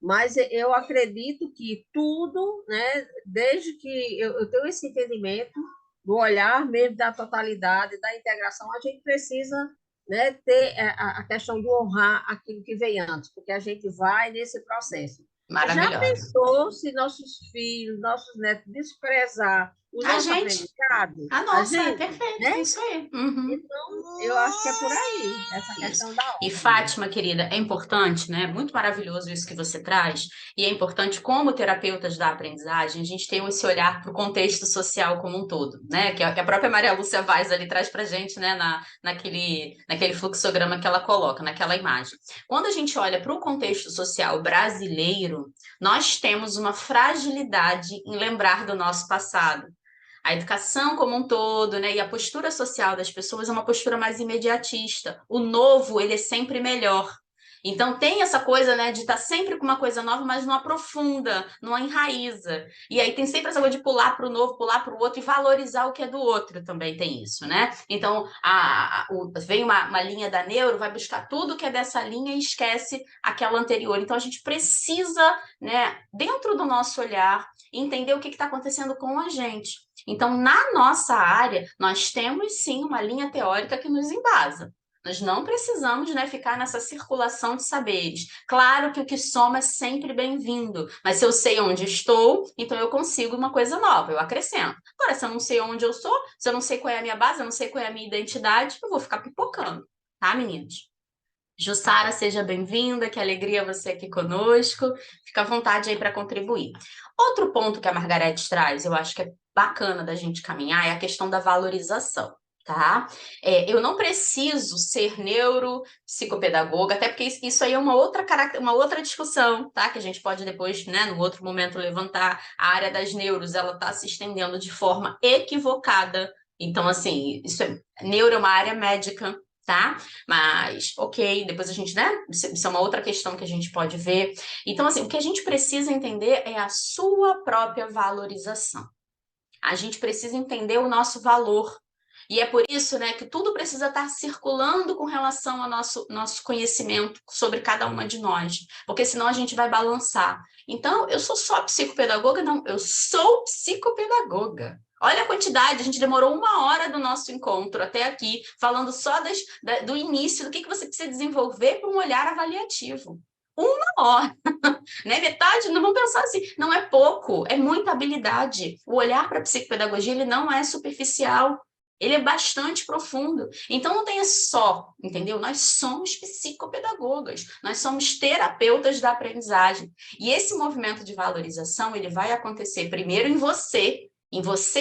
Mas eu acredito que tudo, né, desde que eu tenho esse entendimento do olhar mesmo da totalidade, da integração, a gente precisa, né, ter a questão de honrar aquilo que veio antes, porque a gente vai nesse processo. Já Maravilhosa. pensou se nossos filhos, nossos netos desprezar o A nosso gente, aprendizado? a A nossa, é gente, perfeito, né? é isso aí. Uhum. Então, eu acho que é por aí, essa Isso. questão da E ordem. Fátima, querida, é importante, né? Muito maravilhoso isso que você traz, e é importante, como terapeutas da aprendizagem, a gente ter esse olhar para o contexto social como um todo, né? Que a própria Maria Lúcia Vaz ali traz para a gente, né? Naquele fluxograma que ela coloca, naquela imagem. Quando a gente olha para o contexto social brasileiro, nós temos uma fragilidade em lembrar do nosso passado. A educação como um todo, né, e a postura social das pessoas é uma postura mais imediatista. O novo, ele é sempre melhor. Então tem essa coisa, né, de estar sempre com uma coisa nova, mas não aprofunda, não enraiza. E aí tem sempre essa coisa de pular para o novo, pular para o outro e valorizar o que é do outro, também tem isso, né? Então vem uma linha da neuro, vai buscar tudo que é dessa linha e esquece aquela anterior. Então a gente precisa, né, dentro do nosso olhar, entender o que está acontecendo com a gente. Então, na nossa área, nós temos sim uma linha teórica que nos embasa. Nós não precisamos, né, ficar nessa circulação de saberes. Claro que o que soma é sempre bem-vindo, mas se eu sei onde estou, então eu consigo uma coisa nova, eu acrescento. Agora, se eu não sei onde eu sou, se eu não sei qual é a minha base, eu não sei qual é a minha identidade, eu vou ficar pipocando, tá, meninos? Jussara, seja bem-vinda, que alegria você aqui conosco. Fica à vontade aí para contribuir. Outro ponto que a Margarete traz, eu acho que é bacana da gente caminhar, é a questão da valorização, tá? Eu não preciso ser neuropsicopedagoga, até porque isso aí é uma outra discussão, tá? Que a gente pode depois, né, no outro momento, levantar. A área das neuros, ela está se estendendo de forma equivocada. Então, assim, neuro é uma área médica, tá? Mas, ok, depois a gente, né? Isso é uma outra questão que a gente pode ver. Então, assim, o que a gente precisa entender é a sua própria valorização. A gente precisa entender o nosso valor. E é por isso, né, que tudo precisa estar circulando com relação ao nosso conhecimento sobre cada uma de nós, porque senão a gente vai balançar. Então, eu sou só psicopedagoga? Não, eu sou psicopedagoga. Olha a quantidade, a gente demorou 1 hora do nosso encontro até aqui, falando só do início, do que você precisa desenvolver para um olhar avaliativo. 1 hora, né? Metade, não vamos pensar assim, não é pouco, é muita habilidade. O olhar para a psicopedagogia, ele não é superficial, ele é bastante profundo. Então, não tenha só, entendeu? Nós somos psicopedagogas, nós somos terapeutas da aprendizagem. E esse movimento de valorização, ele vai acontecer primeiro em você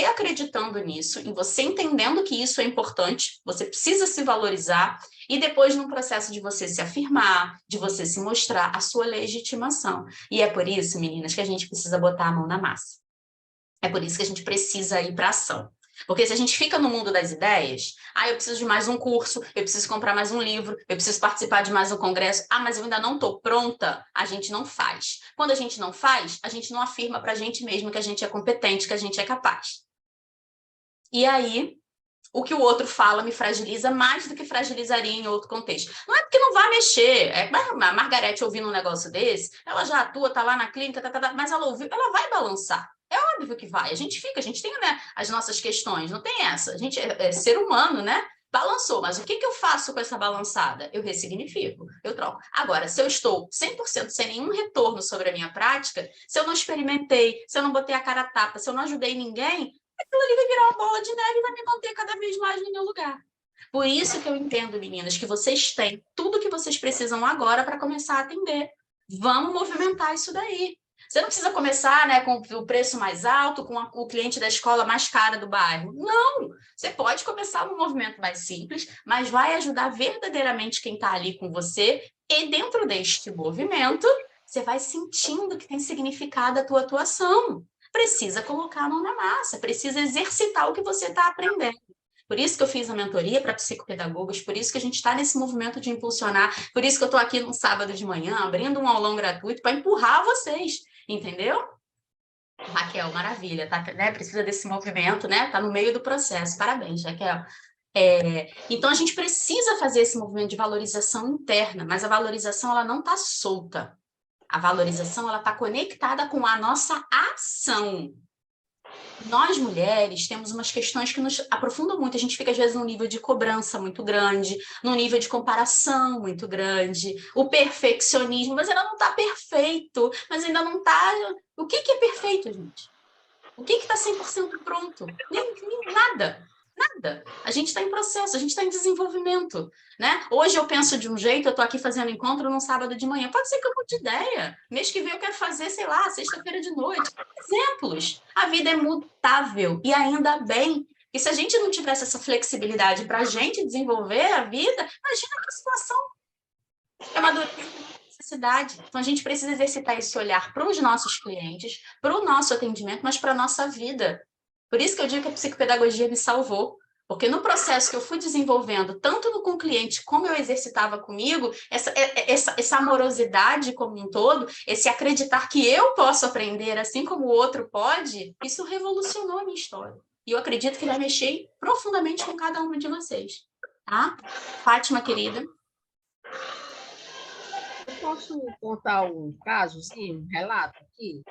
acreditando nisso, em você entendendo que isso é importante, você precisa se valorizar, E depois, num processo de você se afirmar, de você se mostrar a sua legitimação. E é por isso, meninas, que a gente precisa botar a mão na massa. É por isso que a gente precisa ir para ação. Porque se a gente fica no mundo das ideias, eu preciso de mais um curso, eu preciso comprar mais um livro, eu preciso participar de mais um congresso, mas eu ainda não estou pronta, a gente não faz. Quando a gente não faz, a gente não afirma para a gente mesmo que a gente é competente, que a gente é capaz. E aí, o que o outro fala me fragiliza mais do que fragilizaria em outro contexto. Não é porque não vai mexer. A Margarete ouvindo um negócio desse, ela já atua, está lá na clínica, mas ela ouviu, ela vai balançar. É óbvio que vai. A gente tem, né, as nossas questões, não tem essa. A gente é ser humano, né? Balançou, mas o que eu faço com essa balançada? Eu ressignifico, eu troco. Agora, se eu estou 100% sem nenhum retorno sobre a minha prática, se eu não experimentei, se eu não botei a cara a tapa, se eu não ajudei ninguém, aquilo ali vai virar uma bola de neve e vai me manter cada vez mais no meu lugar. Por isso que eu entendo, meninas, que vocês têm tudo que vocês precisam agora para começar a atender. Vamos movimentar isso daí. Você não precisa começar, né, com o preço mais alto, com o cliente da escola mais cara do bairro. Não! Você pode começar num movimento mais simples, mas vai ajudar verdadeiramente quem está ali com você. E dentro deste movimento, você vai sentindo que tem significado a tua atuação. Precisa colocar a mão na massa, precisa exercitar o que você está aprendendo. Por isso que eu fiz a mentoria para psicopedagogos, por isso que a gente está nesse movimento de impulsionar, por isso que eu estou aqui no sábado de manhã, abrindo um aulão gratuito para empurrar vocês, entendeu? Raquel, maravilha, tá, né? Precisa desse movimento, né? Tá no meio do processo. Parabéns, Raquel. Então, a gente precisa fazer esse movimento de valorização interna, mas a valorização ela não está solta. A valorização ela está conectada com a nossa ação. Nós, mulheres, temos umas questões que nos aprofundam muito. A gente fica, às vezes, num nível de cobrança muito grande, num nível de comparação muito grande, o perfeccionismo, mas ainda não está perfeito, mas ainda não está... O que é perfeito, gente? O que está 100% pronto? Nem nada. Nada. A gente está em processo, a gente está em desenvolvimento, né? Hoje eu penso de um jeito, eu estou aqui fazendo encontro num sábado de manhã. Pode ser que eu mude de ideia. Mês que vem eu quero fazer, sei lá, sexta-feira de noite. Exemplos. A vida é mutável e ainda bem. E se a gente não tivesse essa flexibilidade para a gente desenvolver a vida, imagina que situação. É uma necessidade. Então, a gente precisa exercitar esse olhar para os nossos clientes, para o nosso atendimento, mas para a nossa vida. Por isso que eu digo que a psicopedagogia me salvou. Porque no processo que eu fui desenvolvendo, tanto com o cliente como eu exercitava comigo, essa amorosidade como um todo, esse acreditar que eu posso aprender assim como o outro pode, isso revolucionou a minha história. E eu acredito que vai mexer profundamente com cada uma de vocês. Tá? Fátima, querida. Eu posso contar um casozinho, um relato aqui?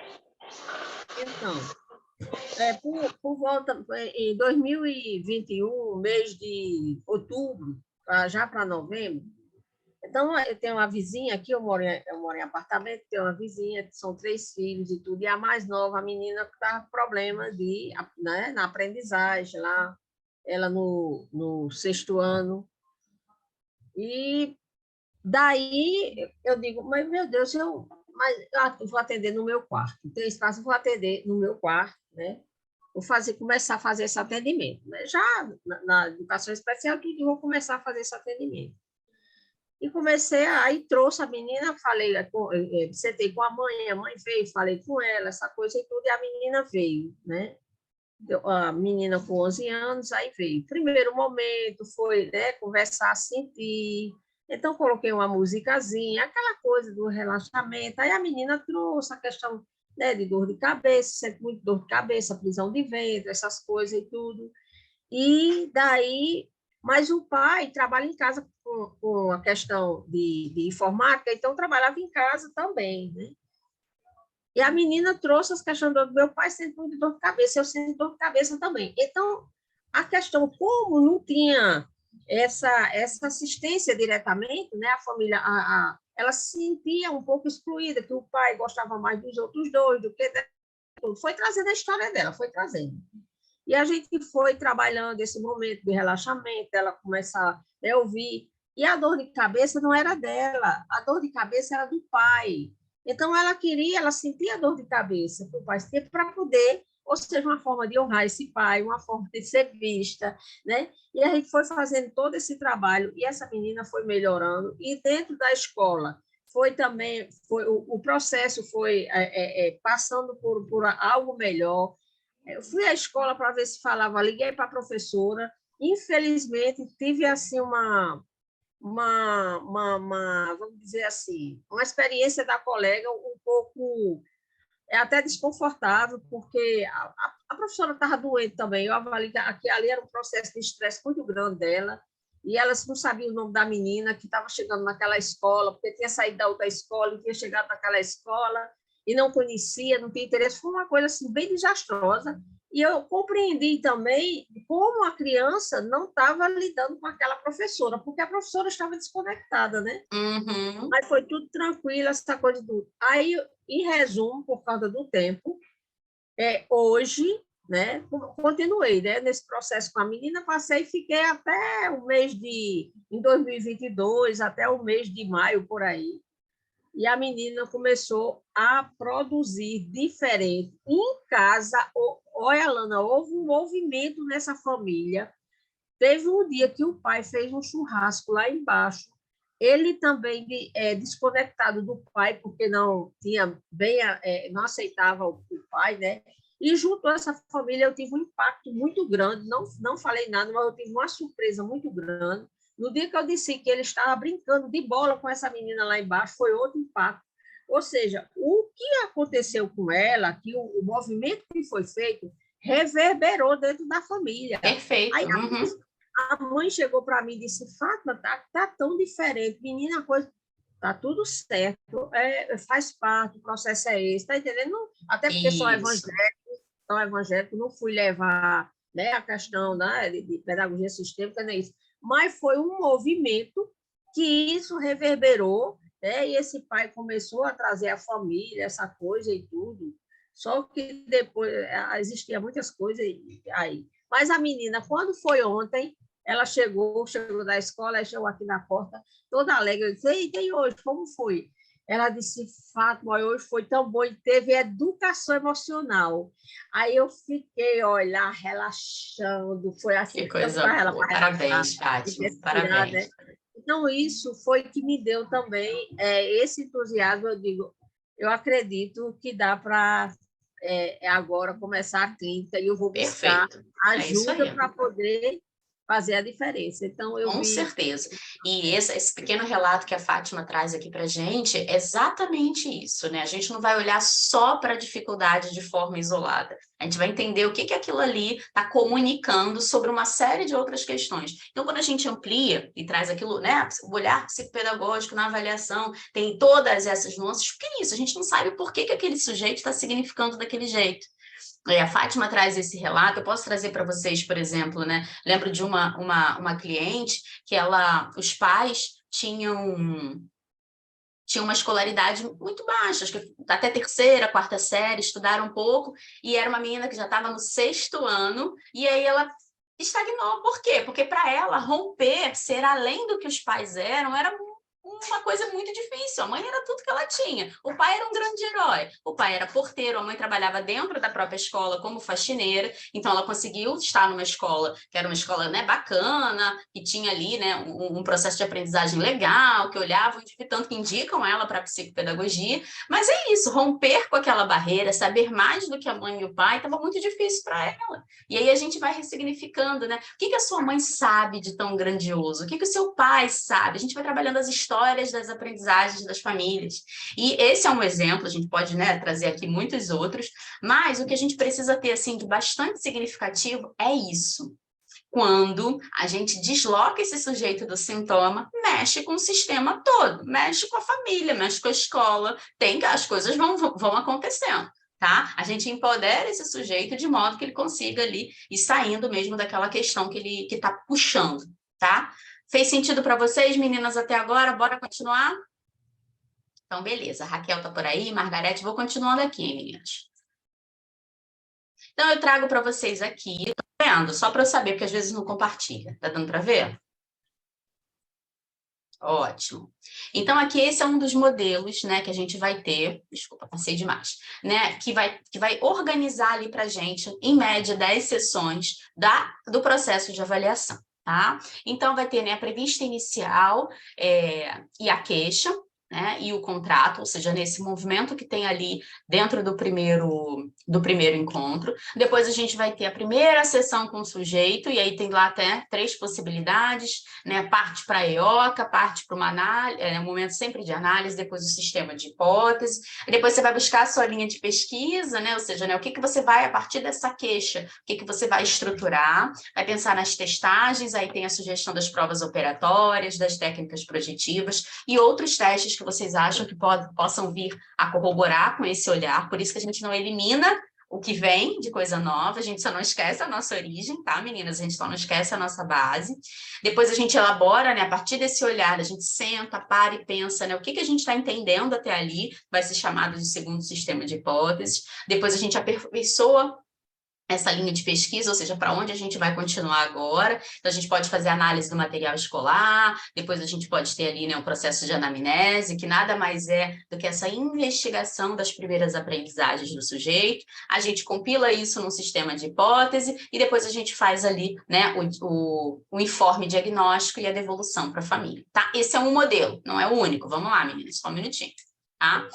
Então, por volta, em 2021, mês de outubro, já para novembro, então eu tenho uma vizinha aqui, eu moro em apartamento, tenho uma vizinha, que são 3 filhos e tudo, e a mais nova, a menina que estava com problema né, na aprendizagem, lá, ela no 6º ano. E daí eu digo, mas meu Deus, eu vou atender no meu quarto. Em 3 casos, vou atender no meu quarto, né? Começar a fazer esse atendimento. Né? Já na educação especial, tudo, vou começar a fazer esse atendimento. E comecei, aí trouxe a menina, falei, sentei com a mãe veio, falei com ela, essa coisa e tudo, e a menina veio, né? A menina com 11 anos, aí veio. Primeiro momento foi, né, conversar, sentir. Então, coloquei uma musicazinha, aquela coisa do relaxamento. Aí a menina trouxe a questão, né, de dor de cabeça, sempre muito dor de cabeça, prisão de ventre, essas coisas e tudo. E daí, mas o pai trabalha em casa com a questão de informática, então trabalhava em casa também, né? E a menina trouxe as questões do meu pai sente muito dor de cabeça, eu sinto dor de cabeça também. Então, a questão, como não tinha essa assistência diretamente, né, a família, ela se sentia um pouco excluída, que o pai gostava mais dos outros dois, do que dela. Foi trazendo a história dela, foi trazendo. E a gente foi trabalhando esse momento de relaxamento, ela começar a ouvir. E a dor de cabeça não era dela, a dor de cabeça era do pai. Então, ela sentia a dor de cabeça que o pai tinha para poder ou seja, uma forma de honrar esse pai, uma forma de ser vista, né? E a gente foi fazendo todo esse trabalho, e essa menina foi melhorando, e dentro da escola, foi também, o processo foi passando por algo melhor. Eu fui à escola para ver se falava, liguei para a professora, infelizmente, tive assim vamos dizer assim, uma experiência da colega um pouco até desconfortável, porque a professora estava doente também. Eu avaliei que ali era um processo de estresse muito grande dela, e elas não sabiam o nome da menina que estava chegando naquela escola, porque tinha saído da outra escola e tinha chegado naquela escola, e não conhecia, não tinha interesse. Foi uma coisa assim, bem desastrosa. E eu compreendi também como a criança não estava lidando com aquela professora, porque a professora estava desconectada, né? Uhum. Mas foi tudo tranquilo, essa coisa do... Aí, em resumo, por causa do tempo, hoje, né, continuei, né, nesse processo com a menina, passei e fiquei até o mês em 2022, até o mês de maio, por aí, e a menina começou a produzir diferente. Em casa, olha, Alana, houve um movimento nessa família. Teve um dia que o pai fez um churrasco lá embaixo, ele também desconectado do pai, porque não tinha não aceitava o pai, né? E junto a essa família eu tive um impacto muito grande, não falei nada, mas eu tive uma surpresa muito grande. No dia que eu disse que ele estava brincando de bola com essa menina lá embaixo, foi outro impacto. Ou seja, o que aconteceu com ela, que o movimento que foi feito, reverberou dentro da família. Perfeito. Aí Uhum. a mãe chegou para mim e disse: Fátima, tá tão diferente, menina, coisa. Tá tudo certo, faz parte, o processo é esse, tá entendendo? Até porque Isso. sou evangélico, não fui levar, né, a questão, né, de pedagogia sistêmica, nem isso. Mas foi um movimento que isso reverberou, né, e esse pai começou a trazer a família, essa coisa e tudo. Só que depois existia muitas coisas aí. Mas a menina, quando foi ontem, ela chegou da escola, chegou aqui na porta, toda alegre. Eu disse: Ei, tem hoje, como foi? Ela disse: Fátima, hoje foi tão bom, e teve educação emocional. Aí eu fiquei, olha, relaxando, foi Que assim, tanto coisa para ela, boa. para relaxar Parabéns, e Fátima. respirar, né? Parabéns. Então, isso foi que me deu também esse entusiasmo. Eu digo, eu acredito que dá para agora começar a clínica e eu vou buscar Perfeito. É isso ajuda aí. para poder fazer a diferença. Então, eu Com vi. certeza. E esse pequeno relato que a Fátima traz aqui para a gente é exatamente isso, né? A gente não vai olhar só para a dificuldade de forma isolada. A gente vai entender o que que aquilo ali está comunicando sobre uma série de outras questões. Então, quando a gente amplia e traz aquilo, né? O olhar psicopedagógico na avaliação tem todas essas nuances, porque é isso, a gente não sabe por que que aquele sujeito está significando daquele jeito. A Fátima traz esse relato, eu posso trazer para vocês, por exemplo, né? Lembro de uma cliente que os pais tinham uma escolaridade muito baixa, acho que até terceira, quarta série, estudaram um pouco, e era uma menina que já estava no sexto ano, e aí ela estagnou. Por quê? Porque para ela romper, ser além do que os pais eram, era uma coisa muito difícil. A mãe era tudo que ela tinha. O pai era um grande herói. O pai era porteiro, a mãe trabalhava dentro da própria escola como faxineira, então ela conseguiu estar numa escola que era uma escola, né, bacana, que tinha ali, né, um processo de aprendizagem legal, que olhavam e tanto que indicam ela para a psicopedagogia. Mas é isso, romper com aquela barreira, saber mais do que a mãe e o pai, estava muito difícil para ela. E aí a gente vai ressignificando, né? O que que a sua mãe sabe de tão grandioso? O que que o seu pai sabe? A gente vai trabalhando as histórias das aprendizagens das famílias. E esse é um exemplo, a gente pode, né, trazer aqui muitos outros, mas o que a gente precisa ter, assim, de bastante significativo é isso. Quando a gente desloca esse sujeito do sintoma, mexe com o sistema todo, mexe com a família, mexe com a escola, as coisas vão acontecendo. Tá? A gente empodera esse sujeito de modo que ele consiga ali ir saindo mesmo daquela questão que ele está puxando, tá? Fez sentido para vocês, meninas, até agora? Bora continuar? Então, beleza. A Raquel tá por aí, Margarete, vou continuando aqui, meninas. Então, eu trago para vocês aqui, tô vendo, só para eu saber, porque às vezes não compartilha. Tá dando para ver? Ótimo. Então, aqui esse é um dos modelos, né, que a gente vai ter, desculpa, passei demais, né, que vai organizar ali para a gente, em média, 10 sessões do processo de avaliação, tá? Então, vai ter, né, a prevista inicial e a queixa, né, e o contrato, ou seja, nesse movimento que tem ali dentro do primeiro encontro. Depois a gente vai ter a primeira sessão com o sujeito, e aí tem lá até 3 possibilidades, né, parte para a EOCA, parte para uma análise, um momento sempre de análise, depois o sistema de hipótese, e depois você vai buscar a sua linha de pesquisa, né, ou seja, né, o que você vai, a partir dessa queixa, o que você vai estruturar, vai pensar nas testagens, aí tem a sugestão das provas operatórias, das técnicas projetivas, e outros testes que vocês acham que possam vir a corroborar com esse olhar, por isso que a gente não elimina o que vem de coisa nova, a gente só não esquece a nossa origem, tá, meninas? A gente só não esquece a nossa base. Depois a gente elabora, né, a partir desse olhar, a gente senta, para e pensa, né, o que a gente está entendendo até ali, vai ser chamado de segundo sistema de hipóteses. Depois a gente aperfeiçoa essa linha de pesquisa, ou seja, para onde a gente vai continuar agora. Então, a gente pode fazer análise do material escolar, depois a gente pode ter ali, né, um processo de anamnese, que nada mais é do que essa investigação das primeiras aprendizagens do sujeito. A gente compila isso num sistema de hipótese e depois a gente faz ali, né, o informe diagnóstico e a devolução para a família, tá? Esse é um modelo, não é o único. Vamos lá, meninas, só um minutinho, tá?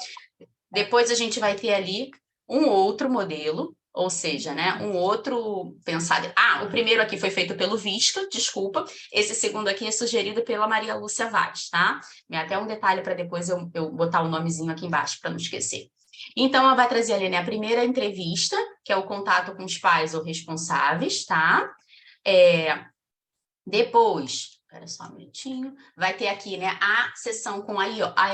Depois a gente vai ter ali um outro modelo, ou seja, né, um outro pensado... o primeiro aqui foi feito pelo Visca, desculpa. Esse segundo aqui é sugerido pela Maria Lúcia Vaz, tá? Até um detalhe para depois eu botar o nomezinho aqui embaixo, para não esquecer. Então, ela vai trazer ali, né, a primeira entrevista, que é o contato com os pais ou responsáveis, tá? Depois... Espera só um minutinho. Vai ter aqui, né, a sessão com a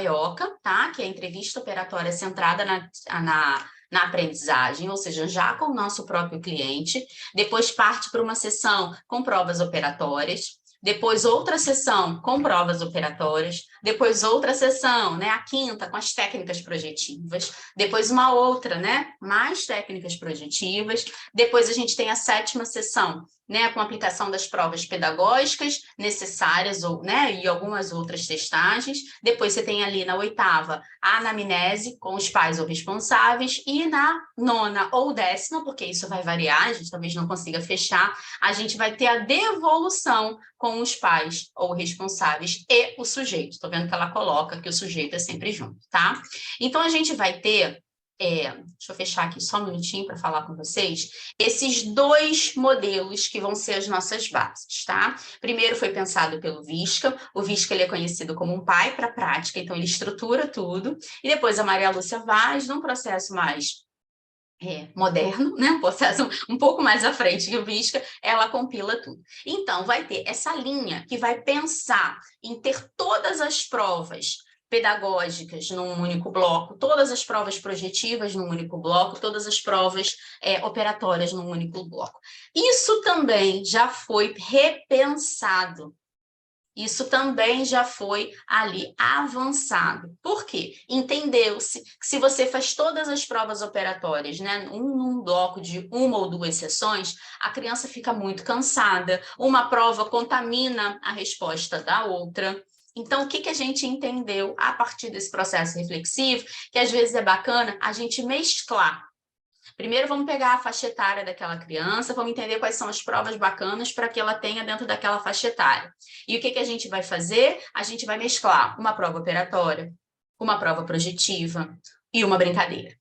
EOCA, tá? Que é a entrevista operatória centrada na aprendizagem, ou seja, já com o nosso próprio cliente. Depois parte para uma sessão com provas operatórias. Depois outra sessão com provas operatórias. Depois outra sessão, né, a quinta, com as técnicas projetivas. Depois uma outra, né, mais técnicas projetivas. Depois a gente tem a 7ª sessão, né, com a aplicação das provas pedagógicas necessárias, né, e algumas outras testagens. Depois você tem ali na 8ª a anamnese com os pais ou responsáveis, e na 9ª ou 10ª, porque isso vai variar, a gente talvez não consiga fechar, a gente vai ter a devolução com os pais ou responsáveis e o sujeito. Estou vendo que ela coloca que o sujeito é sempre junto, tá? Então, a gente vai ter... deixa eu fechar aqui só um minutinho para falar com vocês, esses 2 modelos que vão ser as nossas bases, tá? Primeiro foi pensado pelo Visca, o Visca ele é conhecido como um pai para a prática, então ele estrutura tudo, e depois a Maria Lúcia Vaz, num processo mais moderno, né? Um processo um pouco mais à frente que o Visca, ela compila tudo. Então, vai ter essa linha que vai pensar em ter todas as provas pedagógicas num único bloco, todas as provas projetivas num único bloco, todas as provas operatórias num único bloco. Isso também já foi repensado. Isso também já foi ali avançado. Por quê? Entendeu-se que se você faz todas as provas operatórias, né, num bloco de 1 ou 2 sessões, a criança fica muito cansada, uma prova contamina a resposta da outra. Então, o que a gente entendeu a partir desse processo reflexivo, que às vezes é bacana a gente mesclar. Primeiro, vamos pegar a faixa etária daquela criança, vamos entender quais são as provas bacanas para que ela tenha dentro daquela faixa etária. E o que a gente vai fazer? A gente vai mesclar uma prova operatória, uma prova projetiva e uma brincadeira.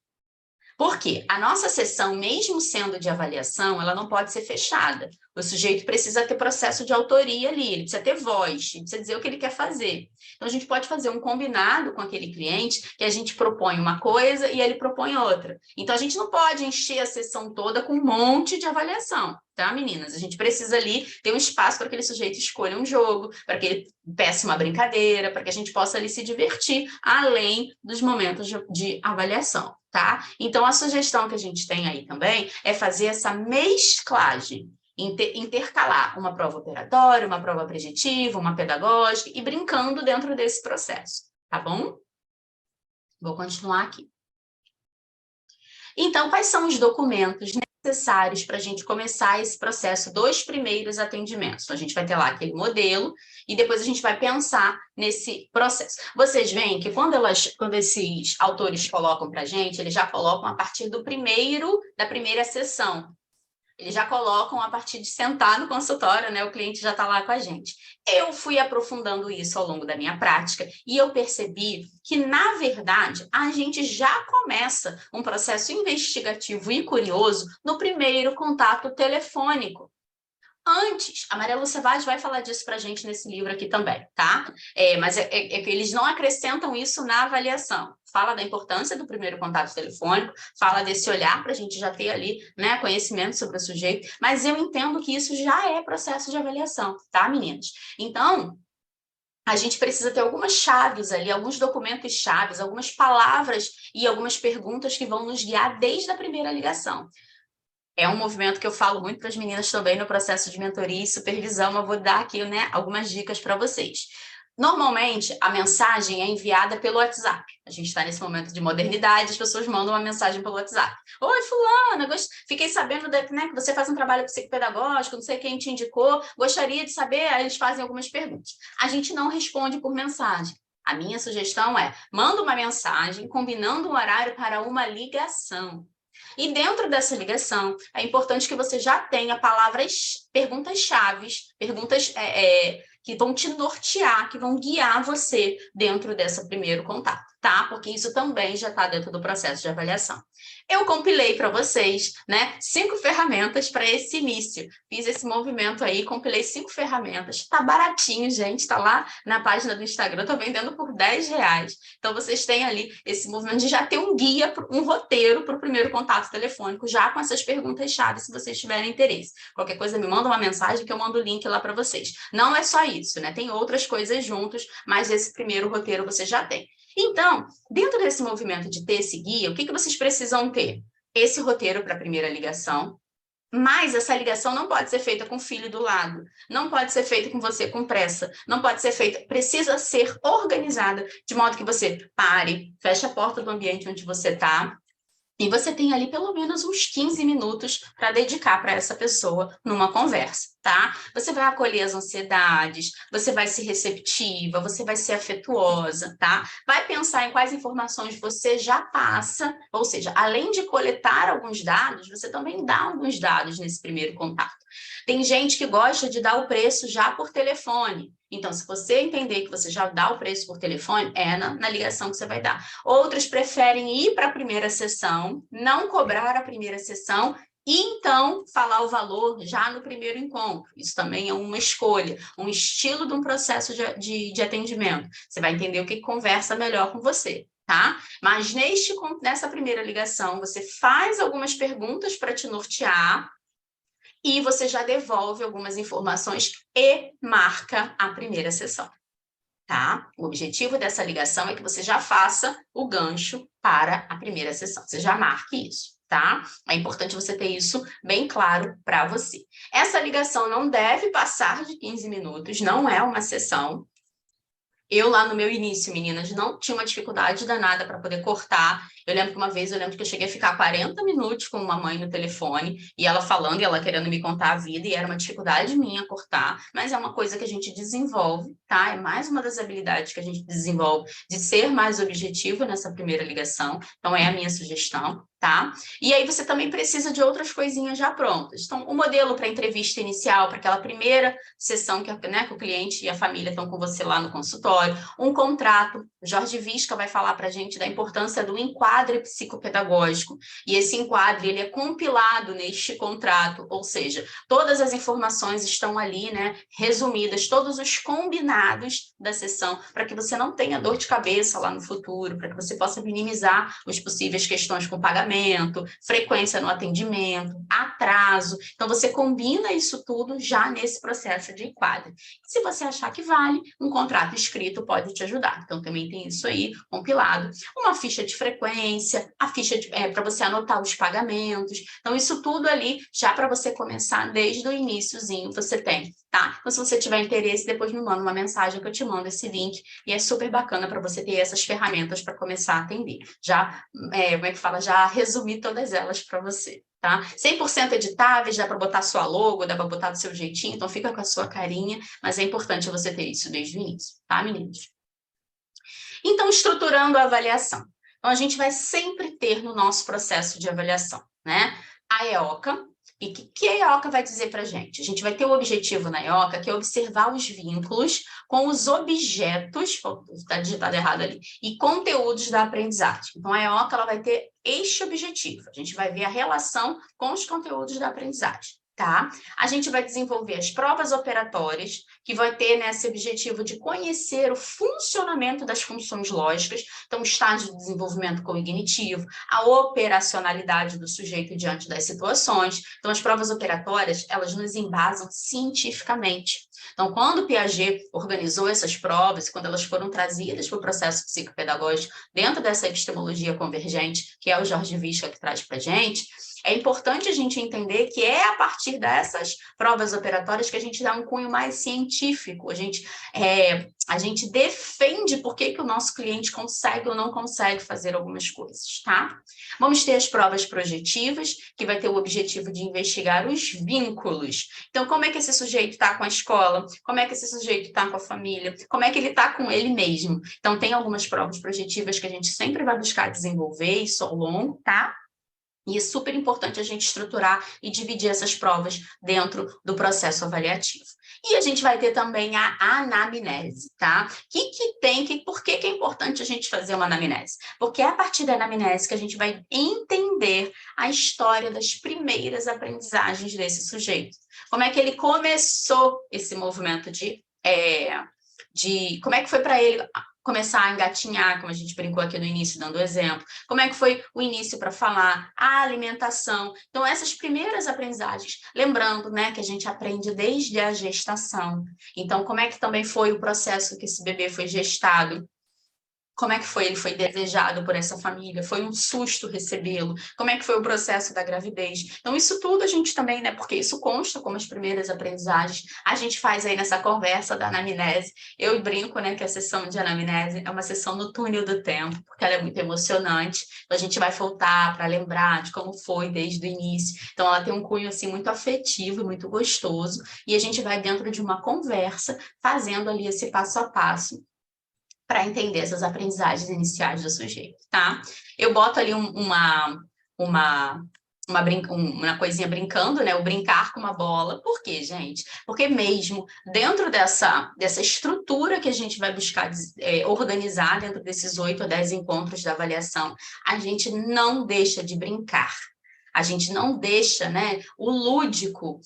Por quê? A nossa sessão, mesmo sendo de avaliação, ela não pode ser fechada. O sujeito precisa ter processo de autoria ali, ele precisa ter voz, ele precisa dizer o que ele quer fazer. Então, a gente pode fazer um combinado com aquele cliente, que a gente propõe uma coisa e ele propõe outra. Então, a gente não pode encher a sessão toda com um monte de avaliação, tá, meninas? A gente precisa ali ter um espaço para que aquele sujeito escolha um jogo, para que ele peça uma brincadeira, para que a gente possa ali se divertir, além dos momentos de avaliação, tá? Então, a sugestão que a gente tem aí também é fazer essa mesclagem, intercalar uma prova operatória, uma prova projetiva, uma pedagógica e brincando dentro desse processo, tá bom? Vou continuar aqui. Então, quais são os documentos necessários para a gente começar esse processo dos primeiros atendimentos. Então, a gente vai ter lá aquele modelo e depois a gente vai pensar nesse processo. Vocês veem que quando esses autores colocam para a gente, eles já colocam a partir da primeira sessão. Eles já colocam a partir de sentar no consultório, né? O cliente já está lá com a gente. Eu fui aprofundando isso ao longo da minha prática e eu percebi que, na verdade, a gente já começa um processo investigativo e curioso no primeiro contato telefônico. Antes, a Maria Lúcia Vaz vai falar disso para a gente nesse livro aqui também, tá? Mas que eles não acrescentam isso na avaliação. Fala da importância do primeiro contato telefônico, fala desse olhar para a gente já ter ali, né, conhecimento sobre o sujeito, mas eu entendo que isso já é processo de avaliação, tá, meninas? Então, a gente precisa ter algumas chaves ali, alguns documentos chaves, algumas palavras e algumas perguntas que vão nos guiar desde a primeira ligação. É um movimento que eu falo muito para as meninas também no processo de mentoria e supervisão, mas vou dar aqui, né, algumas dicas para vocês. Normalmente, a mensagem é enviada pelo WhatsApp. A gente está nesse momento de modernidade, as pessoas mandam uma mensagem pelo WhatsApp. Oi, fulana, fiquei sabendo né, que você faz um trabalho psicopedagógico, não sei quem te indicou, gostaria de saber, aí eles fazem algumas perguntas. A gente não responde por mensagem. A minha sugestão é, manda uma mensagem combinando um horário para uma ligação. E dentro dessa ligação, é importante que você já tenha perguntas-chave, perguntas que vão te nortear, que vão guiar você dentro desse primeiro contato, tá? Porque isso também já está dentro do processo de avaliação. Eu compilei para vocês, né, 5 ferramentas para esse início. Fiz esse movimento aí, compilei 5 ferramentas. Tá baratinho, gente, tá lá na página do Instagram, tô vendendo por R$10. Então, vocês têm ali esse movimento de já ter um guia, um roteiro para o primeiro contato telefônico, já com essas perguntas-chave, se vocês tiverem interesse. Qualquer coisa, me manda uma mensagem que eu mando o link lá para vocês. Não é só isso, né? Tem outras coisas juntos, mas esse primeiro roteiro você já tem. Então, dentro desse movimento de ter esse guia, o que vocês precisam ter? Esse roteiro para a primeira ligação, mas essa ligação não pode ser feita com o filho do lado, não pode ser feita com você com pressa, não pode ser feita, precisa ser organizada, de modo que você pare, feche a porta do ambiente onde você está, e você tem ali pelo menos uns 15 minutos para dedicar para essa pessoa numa conversa, tá? Você vai acolher as ansiedades, você vai ser receptiva, você vai ser afetuosa, tá? Vai pensar em quais informações você já passa, ou seja, além de coletar alguns dados, você também dá alguns dados nesse primeiro contato. Tem gente que gosta de dar o preço já por telefone. Então, se você entender que você já dá o preço por telefone, é na ligação que você vai dar. Outros preferem ir para a primeira sessão, não cobrar a primeira sessão e, então, falar o valor já no primeiro encontro. Isso também é uma escolha, um estilo de um processo de atendimento. Você vai entender o que conversa melhor com você, tá? Mas nessa primeira ligação, você faz algumas perguntas para te nortear, e você já devolve algumas informações e marca a primeira sessão, tá? O objetivo dessa ligação é que você já faça o gancho para a primeira sessão, você já marque isso, tá? É importante você ter isso bem claro para você. Essa ligação não deve passar de 15 minutos, não é uma sessão. Eu lá no meu início, meninas, não tinha uma dificuldade danada para poder cortar. Eu lembro que eu cheguei a ficar 40 minutos com uma mãe no telefone, e ela falando, e ela querendo me contar a vida, e era uma dificuldade minha cortar, mas é uma coisa que a gente desenvolve, tá? É mais uma das habilidades que a gente desenvolve de ser mais objetivo nessa primeira ligação, então é a minha sugestão, tá? E aí você também precisa de outras coisinhas já prontas. Então, o modelo para a entrevista inicial, para aquela primeira sessão que, né, que o cliente e a família estão com você lá no consultório, um contrato. Jorge Visca vai falar para a gente da importância do enquadre psicopedagógico, e esse enquadre ele é compilado neste contrato, ou seja, todas as informações estão ali, né, resumidas, todos os combinados da sessão, para que você não tenha dor de cabeça lá no futuro, para que você possa minimizar as possíveis questões com pagamento, frequência no atendimento, atraso. Então, você combina isso tudo já nesse processo de enquadre. Se você achar que vale, um contrato escrito pode te ajudar. Então, também tem isso aí compilado. Uma ficha de frequência, a ficha para você anotar os pagamentos. Então, isso tudo ali, já para você começar desde o iniciozinho, você tem, tá? Então, se você tiver interesse, depois me manda uma mensagem que eu te mando esse link, e é super bacana para você ter essas ferramentas para começar a atender. Já, como é que fala? Já resumir todas elas para você, tá? 100% editáveis, dá para botar sua logo, dá para botar do seu jeitinho, então fica com a sua carinha, mas é importante você ter isso desde o início, tá, meninos? Então, estruturando a avaliação. Então, a gente vai sempre ter no nosso processo de avaliação, né? A EOCA. E o que a EOCA vai dizer para a gente? A gente vai ter o objetivo na EOCA, que é observar os vínculos com os objetos, está digitado errado ali, e conteúdos da aprendizagem. Então, a EOCA ela vai ter este objetivo. A gente vai ver a relação com os conteúdos da aprendizagem. Tá? A gente vai desenvolver as provas operatórias, que vai ter esse objetivo de conhecer o funcionamento das funções lógicas, então o estágio de desenvolvimento cognitivo, a operacionalidade do sujeito diante das situações. Então as provas operatórias, elas nos embasam cientificamente. Então, quando o Piaget organizou essas provas, quando elas foram trazidas para o processo psicopedagógico dentro dessa epistemologia convergente, que é o Jorge Vischka que traz para a gente, é importante a gente entender que é a partir dessas provas operatórias que a gente dá um cunho mais científico, a gente defende por que o nosso cliente consegue ou não consegue fazer algumas coisas, tá? Vamos ter as provas projetivas, que vai ter o objetivo de investigar os vínculos. Então, como é que esse sujeito está com a escola? Como é que esse sujeito está com a família? Como é que ele está com ele mesmo? Então, tem algumas provas projetivas que a gente sempre vai buscar desenvolver, isso ao longo, tá? E é super importante a gente estruturar e dividir essas provas dentro do processo avaliativo. E a gente vai ter também a anamnese, tá? Por que é importante a gente fazer uma anamnese? Porque é a partir da anamnese que a gente vai entender a história das primeiras aprendizagens desse sujeito. Como é que ele começou esse movimento como é que foi para ele começar a engatinhar, como a gente brincou aqui no início, dando exemplo. Como é que foi o início para falar, a alimentação. Então, essas primeiras aprendizagens. Lembrando, né, que a gente aprende desde a gestação. Então, como é que também foi o processo que esse bebê foi gestado? Como é que foi? Ele foi desejado por essa família? Foi um susto recebê-lo? Como é que foi o processo da gravidez? Então, isso tudo a gente também, né? Porque isso consta como as primeiras aprendizagens. A gente faz aí nessa conversa da anamnese. Eu brinco, né, que a sessão de anamnese é uma sessão no túnel do tempo, porque ela é muito emocionante. Então, a gente vai voltar para lembrar de como foi desde o início. Então, ela tem um cunho, assim, muito afetivo, muito gostoso. E a gente vai dentro de uma conversa, fazendo ali esse passo a passo, para entender essas aprendizagens iniciais do sujeito, tá? Eu boto ali uma coisinha brincando, né? O brincar com uma bola. Por quê, gente? Porque mesmo dentro dessa estrutura que a gente vai buscar organizar dentro desses 8 a 10 encontros da avaliação, a gente não deixa de brincar. A gente não deixa, né, o lúdico,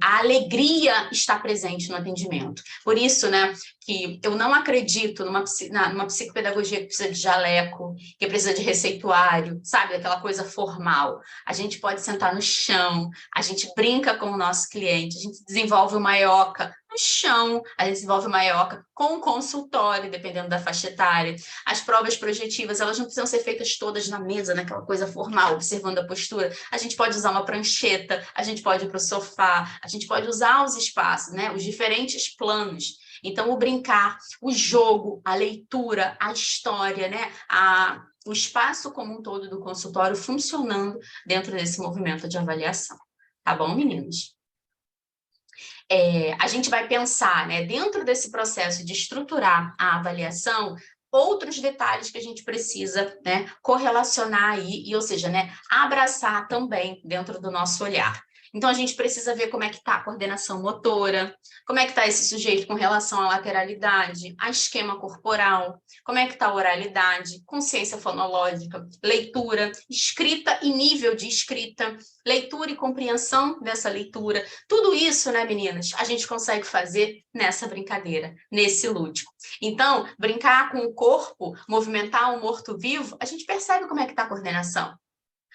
a alegria estar presente no atendimento. Por isso, né, que eu não acredito numa psicopedagogia que precisa de jaleco, que precisa de receituário, sabe, aquela coisa formal. A gente pode sentar no chão, a gente brinca com o nosso cliente, a gente desenvolve uma EOCA no chão, a gente desenvolve uma EOCA com um consultório, dependendo da faixa etária. As provas projetivas, elas não precisam ser feitas todas na mesa, naquela coisa formal, observando a postura. A gente pode usar uma prancheta, a gente pode ir para o sofá, a gente pode usar os espaços, né? Os diferentes planos. Então, o brincar, o jogo, a leitura, a história, né? O espaço como um todo do consultório funcionando dentro desse movimento de avaliação. Tá bom, meninos? A gente vai pensar, né, dentro desse processo de estruturar a avaliação, outros detalhes que a gente precisa, né, correlacionar aí, ou seja, né, abraçar também dentro do nosso olhar. Então, a gente precisa ver como é que está a coordenação motora, como é que está esse sujeito com relação à lateralidade, a esquema corporal, como é que está a oralidade, consciência fonológica, leitura, escrita e nível de escrita, leitura e compreensão dessa leitura. Tudo isso, né, meninas, a gente consegue fazer nessa brincadeira, nesse lúdico. Então, brincar com o corpo, movimentar o morto-vivo, a gente percebe como é que está a coordenação.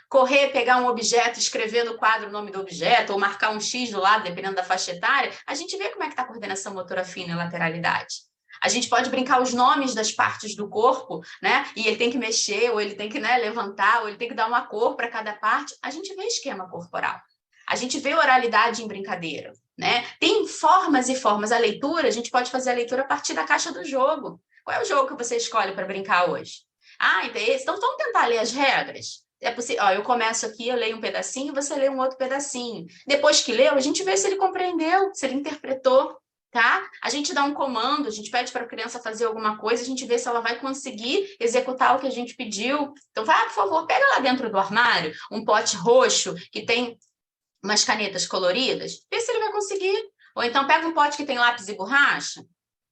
Correr, pegar um objeto, escrever no quadro o nome do objeto, ou marcar um X do lado, dependendo da faixa etária, a gente vê como é que está a coordenação motora fina e lateralidade. A gente pode brincar os nomes das partes do corpo, né? E ele tem que mexer, ou ele tem que, né, levantar, ou ele tem que dar uma cor para cada parte. A gente vê esquema corporal. A gente vê oralidade em brincadeira, né? Tem formas e formas. A leitura, a gente pode fazer a leitura a partir da caixa do jogo. Qual é o jogo que você escolhe para brincar hoje? Ah, então vamos tentar ler as regras? É possível, ó, eu começo aqui, eu leio um pedacinho, você lê um outro pedacinho. Depois que leu, a gente vê se ele compreendeu, se ele interpretou, tá? A gente dá um comando, a gente pede para a criança fazer alguma coisa, a gente vê se ela vai conseguir executar o que a gente pediu. Então, vai, por favor, pega lá dentro do armário um pote roxo que tem umas canetas coloridas, vê se ele vai conseguir. Ou então pega um pote que tem lápis e borracha.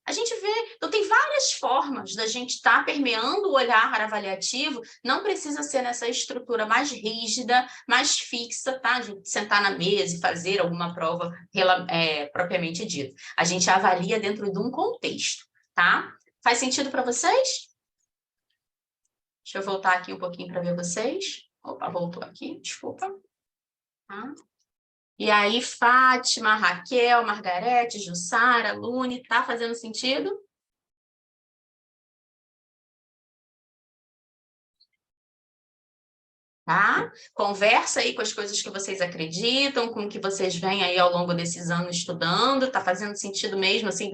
A gente vê, então tem várias formas da gente estar permeando o olhar avaliativo, não precisa ser nessa estrutura mais rígida, mais fixa, tá? De sentar na mesa e fazer alguma prova propriamente dita. A gente avalia dentro de um contexto, tá? Faz sentido para vocês? Deixa eu voltar aqui um pouquinho para ver vocês. Opa, voltou aqui, desculpa. Tá? E aí, Fátima, Raquel, Margarete, Jussara, Lune, tá fazendo sentido? Tá? Conversa aí com as coisas que vocês acreditam, com o que vocês vêm aí ao longo desses anos estudando, tá fazendo sentido mesmo, assim,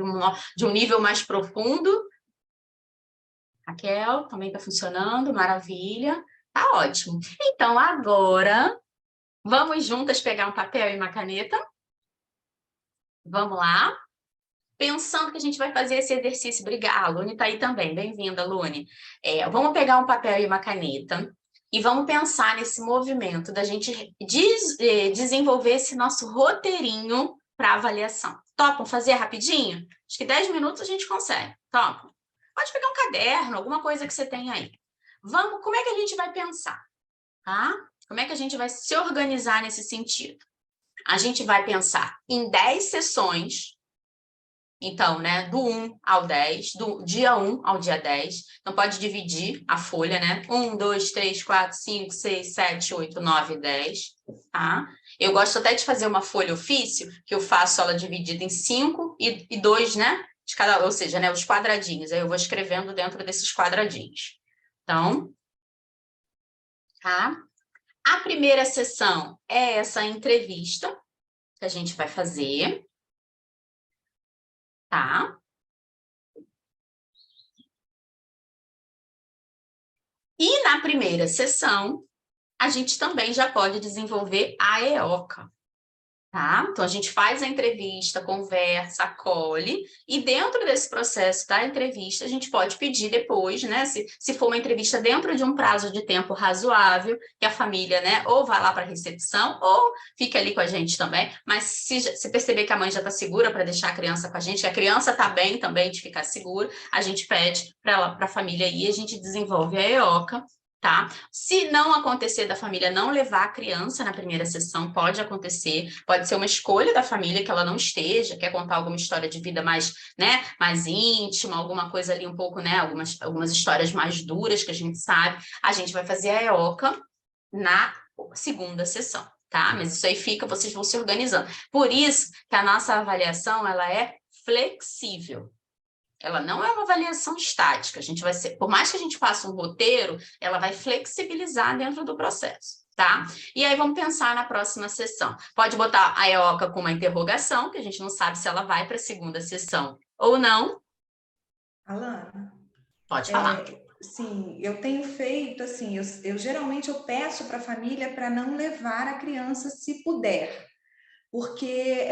de um nível mais profundo? Raquel, também tá funcionando, maravilha. Tá ótimo. Então, agora, vamos juntas pegar um papel e uma caneta? Vamos lá? Pensando que a gente vai fazer esse exercício. Obrigada, a Lune está aí também. Bem-vinda, Lune. Vamos pegar um papel e uma caneta e vamos pensar nesse movimento da gente desenvolver esse nosso roteirinho para avaliação. Topam fazer rapidinho? Acho que 10 minutos a gente consegue. Topam? Pode pegar um caderno, alguma coisa que você tem aí. Vamos, como é que a gente vai pensar? Tá? Como é que a gente vai se organizar nesse sentido? A gente vai pensar em 10 sessões. Então, né, do 1 ao 10, do dia 1 ao dia 10. Então, pode dividir a folha, né? 1, 2, 3, 4, 5, 6, 7, 8, 9, 10, tá? Eu gosto até de fazer uma folha ofício, que eu faço ela dividida em 5 e 2, né? De cada, ou seja, né, os quadradinhos. Aí eu vou escrevendo dentro desses quadradinhos. Então, tá? A primeira sessão é essa entrevista que a gente vai fazer, tá? E na primeira sessão, a gente também já pode desenvolver a EOCA, tá? Então, a gente faz a entrevista, conversa, acolhe, e dentro desse processo da entrevista, a gente pode pedir depois, né? Se for uma entrevista dentro de um prazo de tempo razoável, que a família, né, ou vá lá para a recepção, ou fique ali com a gente também, mas se perceber que a mãe já está segura para deixar a criança com a gente, que a criança está bem também de ficar segura, a gente pede para a família ir, a gente desenvolve a EOCA, tá? Se não acontecer da família não levar a criança na primeira sessão, pode acontecer, pode ser uma escolha da família que ela não esteja, quer contar alguma história de vida mais, né, mais íntima, alguma coisa ali um pouco, né, algumas histórias mais duras que a gente sabe, a gente vai fazer a EOCA na segunda sessão, tá? Mas isso aí fica, vocês vão se organizando. Por isso que a nossa avaliação, ela é flexível. Ela não é uma avaliação estática. A gente vai ser, por mais que a gente faça um roteiro, ela vai flexibilizar dentro do processo, tá? E aí vamos pensar na próxima sessão. Pode botar a EOCA com uma interrogação, que a gente não sabe se ela vai para a segunda sessão ou não. Alana, Pode falar. sim, eu tenho feito assim, eu geralmente eu peço para a família para não levar a criança se puder, porque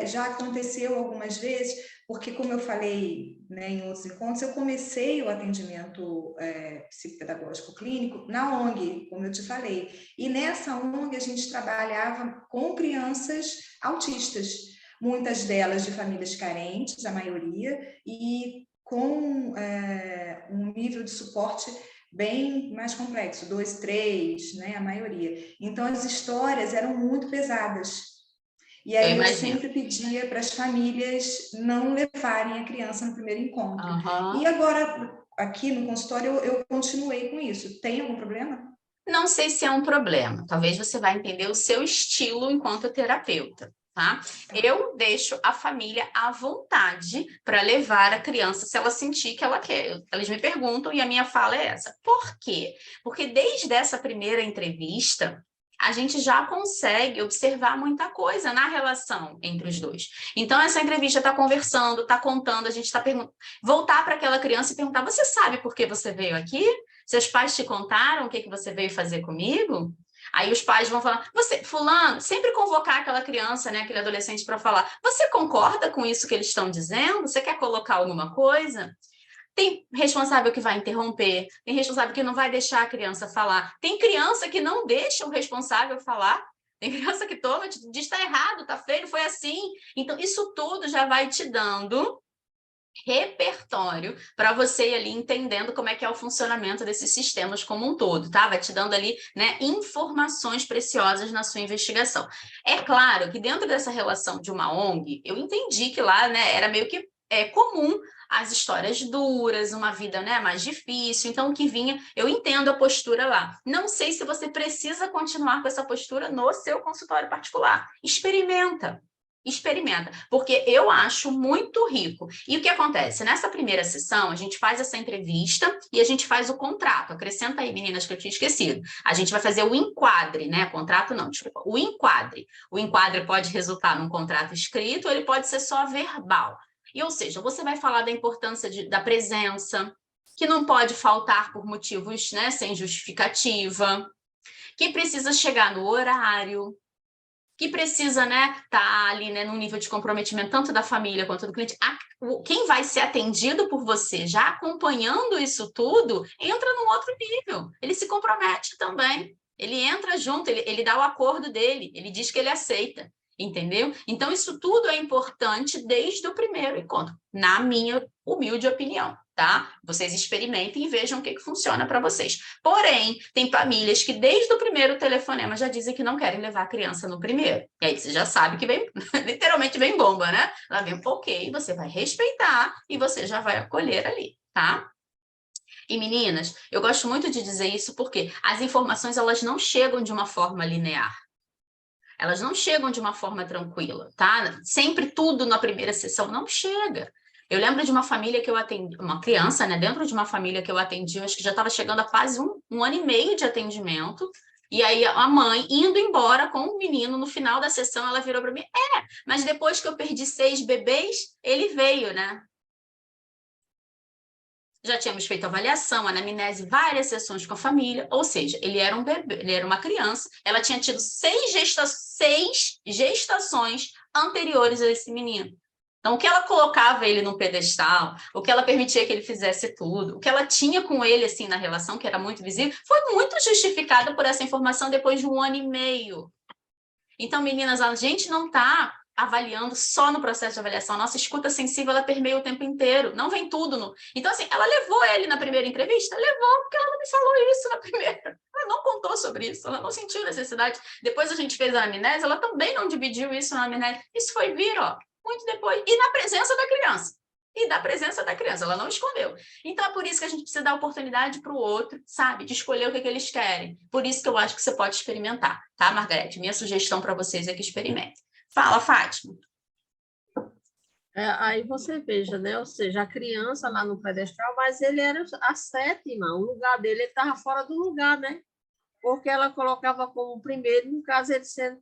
já aconteceu algumas vezes, porque como eu falei, né, em outros encontros, eu comecei o atendimento psicopedagógico clínico na ONG, como eu te falei, e nessa ONG a gente trabalhava com crianças autistas, muitas delas de famílias carentes, a maioria, e com um nível de suporte bem mais complexo, 2, 3, né, a maioria. Então, as histórias eram muito pesadas. E aí eu sempre pedia para as famílias não levarem a criança no primeiro encontro. E agora, aqui no consultório, eu continuei com isso. Tem algum problema? Não sei se é um problema. Talvez você vai entender o seu estilo enquanto terapeuta, tá? Eu deixo a família à vontade para levar a criança se ela sentir que ela quer. Eles me perguntam e a minha fala é essa. Por quê? Porque desde essa primeira entrevista, a gente já consegue observar muita coisa na relação entre os dois. Então, essa entrevista está conversando, está contando, a gente está perguntando, voltar para aquela criança e perguntar, você sabe por que você veio aqui? Seus pais te contaram o que você veio fazer comigo? Aí os pais vão falar, você, fulano, sempre convocar aquela criança, né, aquele adolescente para falar, você concorda com isso que eles estão dizendo? Você quer colocar alguma coisa? Tem responsável que vai interromper, tem responsável que não vai deixar a criança falar, tem criança que não deixa o responsável falar, tem criança que toma, diz está errado, está feio, foi assim. Então, isso tudo já vai te dando repertório para você ir ali entendendo como é que é o funcionamento desses sistemas como um todo, tá? Vai te dando ali, né, informações preciosas na sua investigação. É claro que dentro dessa relação de uma ONG, eu entendi que lá, né, era meio que comum as histórias duras, uma vida, né, mais difícil, então o que vinha, eu entendo a postura lá. Não sei se você precisa continuar com essa postura no seu consultório particular. Experimenta, porque eu acho muito rico. E o que acontece? Nessa primeira sessão, a gente faz essa entrevista e a gente faz o contrato. Acrescenta aí, meninas, que eu tinha esquecido. A gente vai fazer o enquadre, né? Contrato não, desculpa. O enquadre. O enquadre pode resultar num contrato escrito ou ele pode ser só verbal. E, ou seja, você vai falar da importância da presença, que não pode faltar por motivos, né, sem justificativa, que precisa chegar no horário, que precisa, né, tá ali, né, num nível de comprometimento tanto da família quanto do cliente. Quem vai ser atendido por você, já acompanhando isso tudo, entra num outro nível. Ele se compromete também. Ele entra junto, ele dá o acordo dele, ele diz que ele aceita. Entendeu? Então, isso tudo é importante desde o primeiro encontro, na minha humilde opinião, tá? Vocês experimentem e vejam o que funciona para vocês. Porém, tem famílias que desde o primeiro telefonema já dizem que não querem levar a criança no primeiro. E aí você já sabe que vem, literalmente vem bomba, né? Ela vem, ok, você vai respeitar e você já vai acolher ali, tá? E meninas, eu gosto muito de dizer isso porque as informações, elas não chegam de uma forma linear. Elas não chegam de uma forma tranquila, tá? Sempre tudo na primeira sessão não chega. Eu lembro de uma família que eu atendi, uma criança, né? Dentro de uma família que eu atendi, eu acho que já estava chegando a quase um ano e meio de atendimento. E aí a mãe indo embora com o menino, no final da sessão, ela virou para mim, mas depois que eu perdi 6 bebês, ele veio, né? Já tínhamos feito avaliação, anamnese, várias sessões com a família, ou seja, ele era um bebê, ele era uma criança, ela tinha tido 6 gestações anteriores a esse menino. Então, o que ela colocava ele no pedestal, o que ela permitia que ele fizesse tudo, o que ela tinha com ele, assim, na relação, que era muito visível, foi muito justificado por essa informação depois de 1 ano e meio. Então, meninas, a gente não está avaliando só no processo de avaliação. Nossa escuta sensível, ela permeia o tempo inteiro. Não vem tudo no... Então, assim, ela levou ele na primeira entrevista? Levou, porque ela não me falou isso na primeira. Ela não contou sobre isso, ela não sentiu necessidade. Depois a gente fez a anamnese, ela também não dividiu isso na anamnese. Isso foi vir, ó, muito depois. E na presença da criança. Ela não escondeu. Então, é por isso que a gente precisa dar oportunidade para o outro, sabe? De escolher o que eles querem. Por isso que eu acho que você pode experimentar, tá, Margarete? Minha sugestão para vocês é que experimentem. Fala, Fátima. Aí você veja, né? Ou seja, a criança lá no pedestal, mas ele era a 7ª, o lugar dele estava fora do lugar, né? Porque ela colocava como primeiro, no caso ele sendo...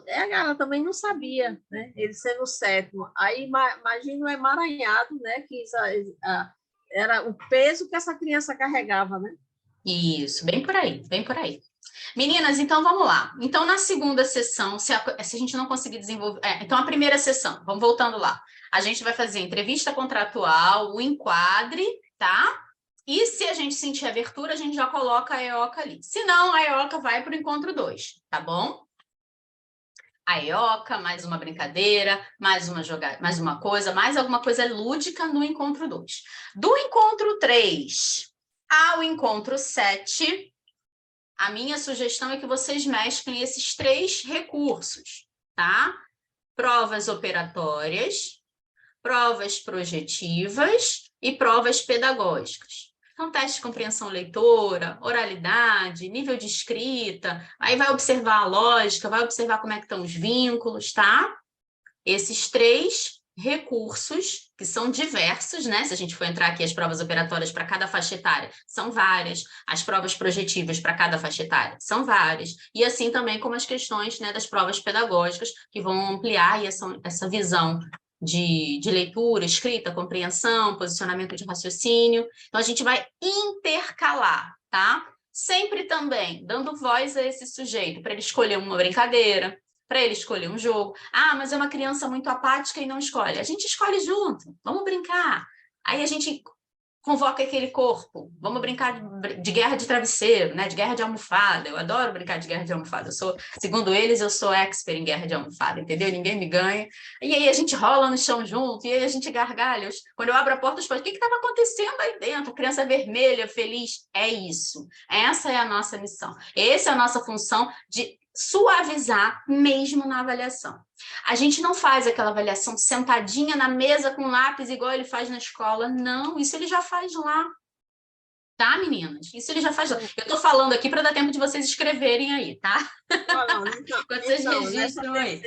Ela também não sabia, né? Ele sendo o 7º. Aí imagina o emaranhado, né? Que era o peso que essa criança carregava, né? Isso, bem por aí, bem por aí. Meninas, então vamos lá. Então, na segunda sessão, se a gente não conseguir desenvolver... então, a primeira sessão, vamos voltando lá. A gente vai fazer a entrevista contratual, o enquadre, tá? E se a gente sentir abertura, a gente já coloca a EOCA ali. Se não, a EOCA vai para o encontro 2, tá bom? A EOCA, mais uma brincadeira, mais uma coisa, mais alguma coisa lúdica no encontro 2. Do encontro 3 ao encontro 7... a minha sugestão é que vocês mesclem esses 3 recursos, tá? Provas operatórias, provas projetivas e provas pedagógicas. Então, teste de compreensão leitora, oralidade, nível de escrita, aí vai observar a lógica, vai observar como é que estão os vínculos, tá? Esses 3 recursos, que são diversos, né? Se a gente for entrar aqui, as provas operatórias para cada faixa etária são várias, as provas projetivas para cada faixa etária são várias, e assim também como as questões, né, das provas pedagógicas, que vão ampliar essa visão de leitura, escrita, compreensão, posicionamento de raciocínio. Então, a gente vai intercalar tá? Sempre também dando voz a esse sujeito, para ele escolher uma brincadeira, para ele escolher um jogo. Ah, mas é uma criança muito apática e não escolhe. A gente escolhe junto, vamos brincar. Aí a gente convoca aquele corpo, vamos brincar de guerra de travesseiro, né? De guerra de almofada. Eu adoro brincar de guerra de almofada. Segundo eles, eu sou expert em guerra de almofada, entendeu? Ninguém me ganha. E aí a gente rola no chão junto, e aí a gente gargalha. Quando eu abro a porta, os pais, o que estava acontecendo aí dentro? A criança vermelha, feliz. É isso. Essa é a nossa missão. Essa é a nossa função de suavizar mesmo na avaliação. A gente não faz aquela avaliação sentadinha na mesa com lápis igual ele faz na escola. Não, isso ele já faz lá. Tá, meninas? Isso ele já faz lá. Eu tô falando aqui para dar tempo de vocês escreverem aí, tá? Falando, então, Quando vocês registram aí.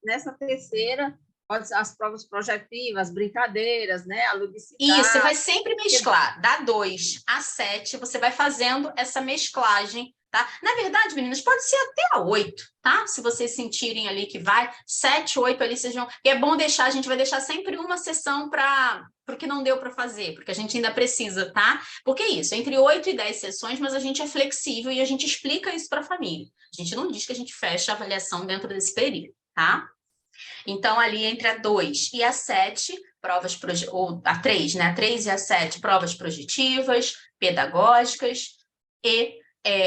Nessa terceira, pode ser as provas projetivas, as brincadeiras, né? A ludicidade. Isso, você vai sempre mesclar. Da 2 a 7, você vai fazendo essa mesclagem, tá? Na verdade, meninas, pode ser até a 8, tá? Se vocês sentirem ali que vai, 7, 8 ali, vocês vão... E é bom deixar, a gente vai deixar sempre uma sessão para o que não deu para fazer, porque a gente ainda precisa, tá? Porque é isso, entre 8 e 10 sessões, mas a gente é flexível e a gente explica isso para a família. A gente não diz que a gente fecha a avaliação dentro desse período, tá? Então, ali entre a 2 e a 7, ou a 3, né? A 3 e a 7, provas projetivas, pedagógicas e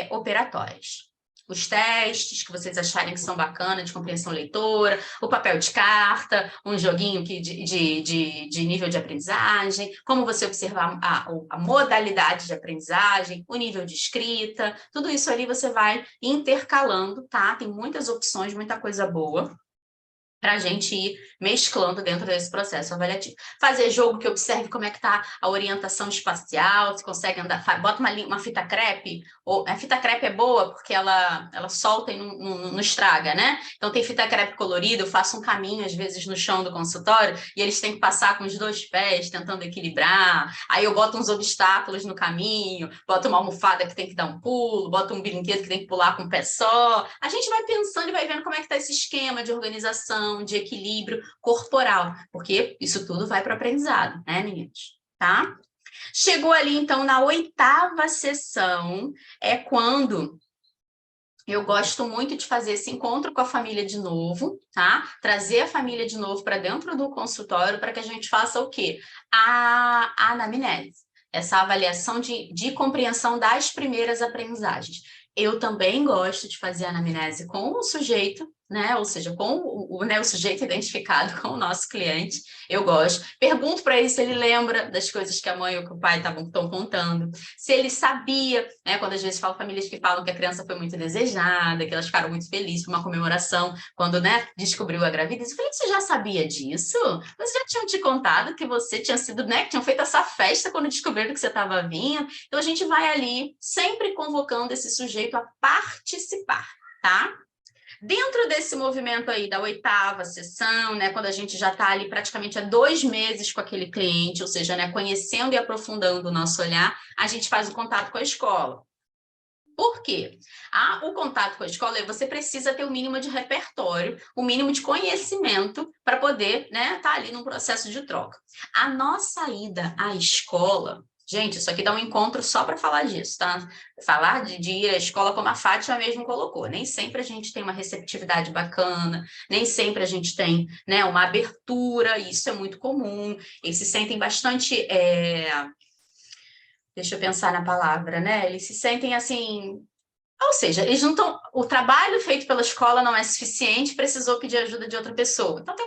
operatórias. Os testes que vocês acharem que são bacanas, de compreensão leitora, o papel de carta, um joguinho de nível de aprendizagem, como você observar a modalidade de aprendizagem, o nível de escrita, tudo isso ali você vai intercalando, tá? Tem muitas opções, muita coisa boa para a gente ir mesclando dentro desse processo avaliativo. Fazer jogo que observe como é que está a orientação espacial, se consegue andar, bota uma fita crepe, ou a fita crepe é boa porque ela solta e não estraga, né? Então tem fita crepe colorida, eu faço um caminho às vezes no chão do consultório e eles têm que passar com os 2 pés tentando equilibrar, aí eu boto uns obstáculos no caminho, boto uma almofada que tem que dar um pulo, boto um brinquedo que tem que pular com um pé só, a gente vai pensando e vai vendo como é que está esse esquema de organização, de equilíbrio corporal, porque isso tudo vai para o aprendizado, né, meninos? Tá? Chegou ali, então, na 8ª sessão, é quando eu gosto muito de fazer esse encontro com a família de novo, tá? Trazer a família de novo para dentro do consultório para que a gente faça o quê? A anamnese, essa avaliação de compreensão das primeiras aprendizagens. Eu também gosto de fazer a anamnese com o sujeito, né? Ou seja, com o sujeito identificado com o nosso cliente. Eu gosto. Pergunto para ele se ele lembra das coisas que a mãe ou que o pai estão contando, se ele sabia, né? Quando às vezes falam famílias que falam que a criança foi muito desejada, que elas ficaram muito felizes por uma comemoração, quando, né, descobriu a gravidez. Eu falei, você já sabia disso? Você já tinham te contado que você tinha sido, né, que tinham feito essa festa quando descobriram que você estava vindo? Então a gente vai ali sempre convocando esse sujeito a participar, tá? Dentro desse movimento aí da 8ª sessão, né, quando a gente já está ali praticamente há 2 meses com aquele cliente, ou seja, né, conhecendo e aprofundando o nosso olhar, a gente faz o contato com a escola. Por quê? O contato com a escola, você precisa ter o mínimo de repertório, o mínimo de conhecimento para poder, né, estar ali num processo de troca. A nossa ida à escola... Gente, isso aqui dá um encontro só para falar disso, tá? Falar de ir à escola como a Fátima mesmo colocou. Nem sempre a gente tem uma receptividade bacana, nem sempre a gente tem, né, uma abertura, isso é muito comum. Eles se sentem bastante... Deixa eu pensar na palavra, né? Eles se sentem assim... Ou seja, eles não estão... O trabalho feito pela escola não é suficiente, precisou pedir ajuda de outra pessoa. Então tem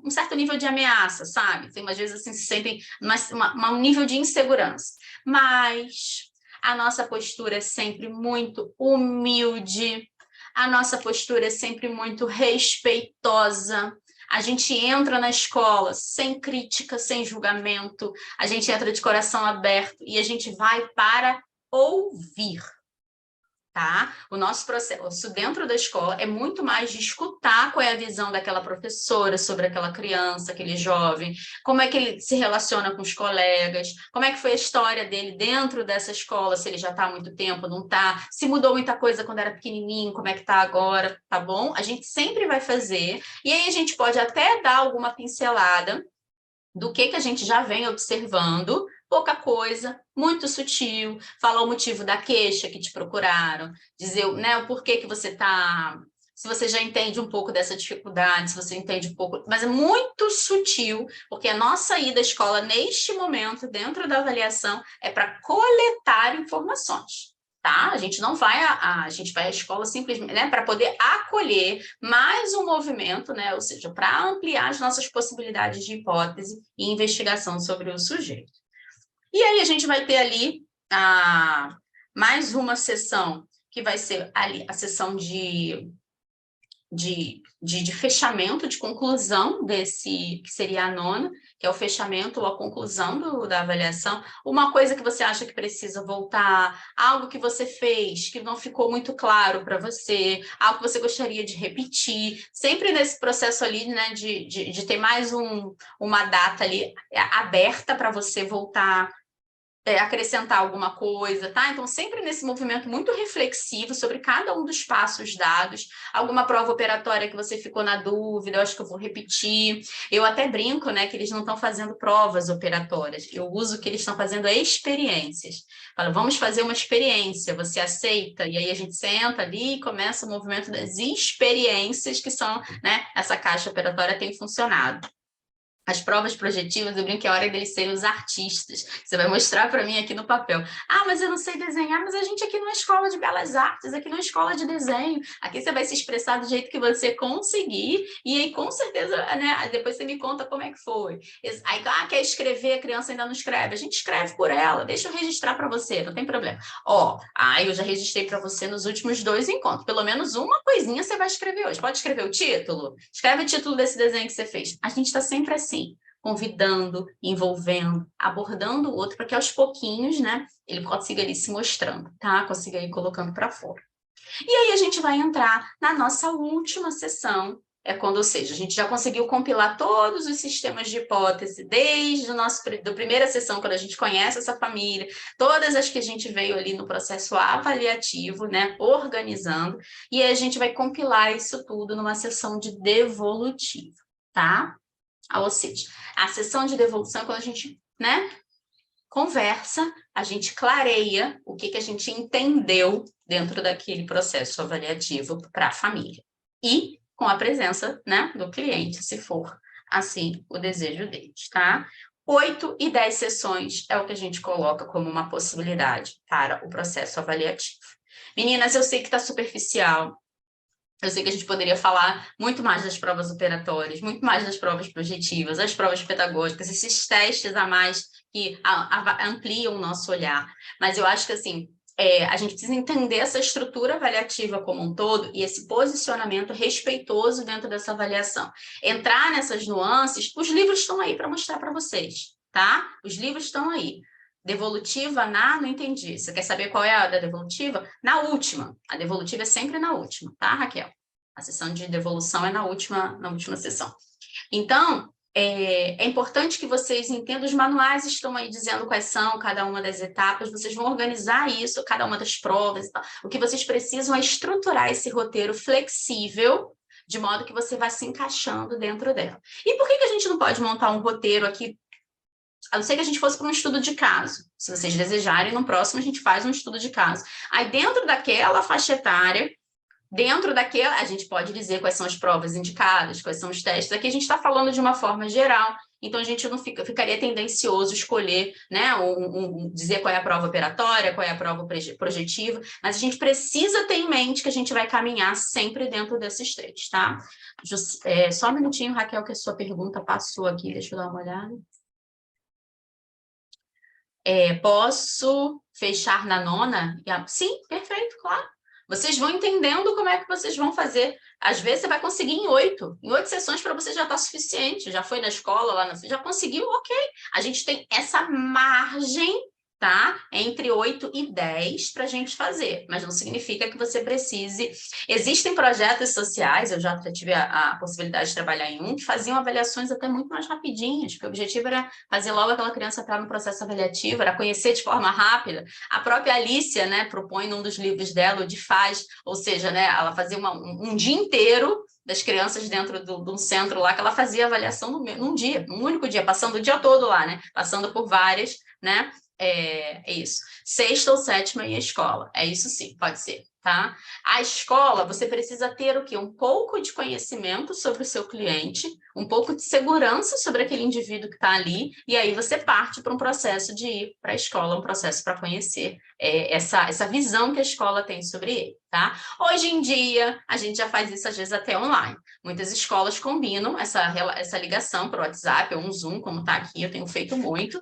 um certo nível de ameaça, sabe? Tem umas vezes assim, se sentem um nível de insegurança. Mas a nossa postura é sempre muito humilde, a nossa postura é sempre muito respeitosa. A gente entra na escola sem crítica, sem julgamento, a gente entra de coração aberto e a gente vai para ouvir. Tá? O nosso processo dentro da escola é muito mais de escutar qual é a visão daquela professora sobre aquela criança, aquele jovem, como é que ele se relaciona com os colegas, como é que foi a história dele dentro dessa escola, se ele já está há muito tempo, não está, se mudou muita coisa quando era pequenininho, como é que está agora, tá bom? A gente sempre vai fazer, e aí a gente pode até dar alguma pincelada do que a gente já vem observando, pouca coisa, muito sutil, falar o motivo da queixa que te procuraram, dizer, né, o porquê que você está... Se você já entende um pouco dessa dificuldade, se você entende um pouco... Mas é muito sutil, porque a nossa ida à escola, neste momento, dentro da avaliação, é para coletar informações. Tá? A gente não vai a gente vai à escola simplesmente, né, para poder acolher mais um movimento, né, ou seja, para ampliar as nossas possibilidades de hipótese e investigação sobre o sujeito. E aí a gente vai ter ali mais uma sessão, que vai ser ali a sessão de fechamento, de conclusão desse, que seria a nona, que é o fechamento ou a conclusão da avaliação, uma coisa que você acha que precisa voltar, algo que você fez que não ficou muito claro para você, algo que você gostaria de repetir, sempre nesse processo ali, né, de ter mais uma data ali aberta para você voltar, acrescentar alguma coisa, tá? Então, sempre nesse movimento muito reflexivo sobre cada um dos passos dados, alguma prova operatória que você ficou na dúvida, eu acho que eu vou repetir. Eu até brinco, né, que eles não estão fazendo provas operatórias, eu uso que eles estão fazendo experiências. Falo, vamos fazer uma experiência, você aceita? E aí a gente senta ali e começa o movimento das experiências, que são, né, essa caixa operatória tem funcionado. As provas projetivas, eu brinco que é a hora deles serem os artistas. Você vai mostrar para mim aqui no papel. Ah, mas eu não sei desenhar, mas a gente aqui não é escola de belas artes, aqui não é escola de desenho. Aqui você vai se expressar do jeito que você conseguir, e aí com certeza, né, depois você me conta como é que foi. Aí, quer escrever, a criança ainda não escreve. A gente escreve por ela, deixa eu registrar para você, não tem problema. Eu já registrei para você nos últimos 2 encontros. Pelo menos uma coisinha você vai escrever hoje. Pode escrever o título? Escreve o título desse desenho que você fez. A gente está sempre assim, convidando, envolvendo, abordando o outro, para que aos pouquinhos, né, ele consiga ali se mostrando, tá? Consiga ir colocando para fora. E aí a gente vai entrar na nossa última sessão, ou seja, a gente já conseguiu compilar todos os sistemas de hipótese, desde da primeira sessão, quando a gente conhece essa família, todas as que a gente veio ali no processo avaliativo, né, organizando, e aí a gente vai compilar isso tudo numa sessão de devolutivo, tá? Ou seja, a sessão de devolução é quando a gente, né, conversa, a gente clareia o que a gente entendeu dentro daquele processo avaliativo para a família. E com a presença, né, do cliente, se for assim o desejo deles, tá? 8 e 10 sessões é o que a gente coloca como uma possibilidade para o processo avaliativo. Meninas, eu sei que está superficial, eu sei que a gente poderia falar muito mais das provas operatórias, muito mais das provas projetivas, das provas pedagógicas, esses testes a mais que ampliam o nosso olhar. Mas eu acho que, assim, a gente precisa entender essa estrutura avaliativa como um todo e esse posicionamento respeitoso dentro dessa avaliação. Entrar nessas nuances, os livros estão aí para mostrar para vocês, tá? Os livros estão aí. Devolutiva não entendi. Você quer saber qual é a da devolutiva? Na última. A devolutiva é sempre na última, tá, Raquel? A sessão de devolução é na última sessão. Então, é importante que vocês entendam, os manuais estão aí dizendo quais são cada uma das etapas, vocês vão organizar isso, cada uma das provas e tal. O que vocês precisam é estruturar esse roteiro flexível, de modo que você vai se encaixando dentro dela. E por que a gente não pode montar um roteiro aqui, a não ser que a gente fosse para um estudo de caso? Se vocês desejarem, no próximo a gente faz um estudo de caso. Aí dentro daquela faixa etária, dentro daquela, a gente pode dizer quais são as provas indicadas, quais são os testes. Aqui a gente está falando de uma forma geral, então a gente não ficaria tendencioso escolher, né, dizer qual é a prova operatória, qual é a prova projetiva, mas a gente precisa ter em mente que a gente vai caminhar sempre dentro desses 3, tá? Só um minutinho, Raquel, que a sua pergunta passou aqui, deixa eu dar uma olhada. Posso fechar na 9ª? Sim, perfeito, claro. Vocês vão entendendo como é que vocês vão fazer. Às vezes você vai conseguir em 8. Em 8 sessões para você já está suficiente. Já foi na escola, já conseguiu, ok. A gente tem essa margem, tá? Entre 8 e 10 para a gente fazer. Mas não significa que você precise... Existem projetos sociais, eu já tive a possibilidade de trabalhar em um, que faziam avaliações até muito mais rapidinhas, porque o objetivo era fazer logo aquela criança entrar no processo avaliativo, era conhecer de forma rápida. A própria Alicia, né, propõe num dos livros dela, o de faz, ou seja, né, ela fazia um dia inteiro das crianças dentro de um centro lá, que ela fazia avaliação num dia, num único dia, passando o dia todo lá, né, passando por várias né? É isso. Sexta ou sétima em escola. É isso sim, pode ser, tá? A escola, você precisa ter o quê? Um pouco de conhecimento sobre o seu cliente, um pouco de segurança sobre aquele indivíduo que está ali, e aí você parte para um processo de ir para a escola, um processo para conhecer essa visão que a escola tem sobre ele, tá? Hoje em dia, a gente já faz isso às vezes até online. Muitas escolas combinam essa ligação para o WhatsApp ou um Zoom, como está aqui, eu tenho feito muito.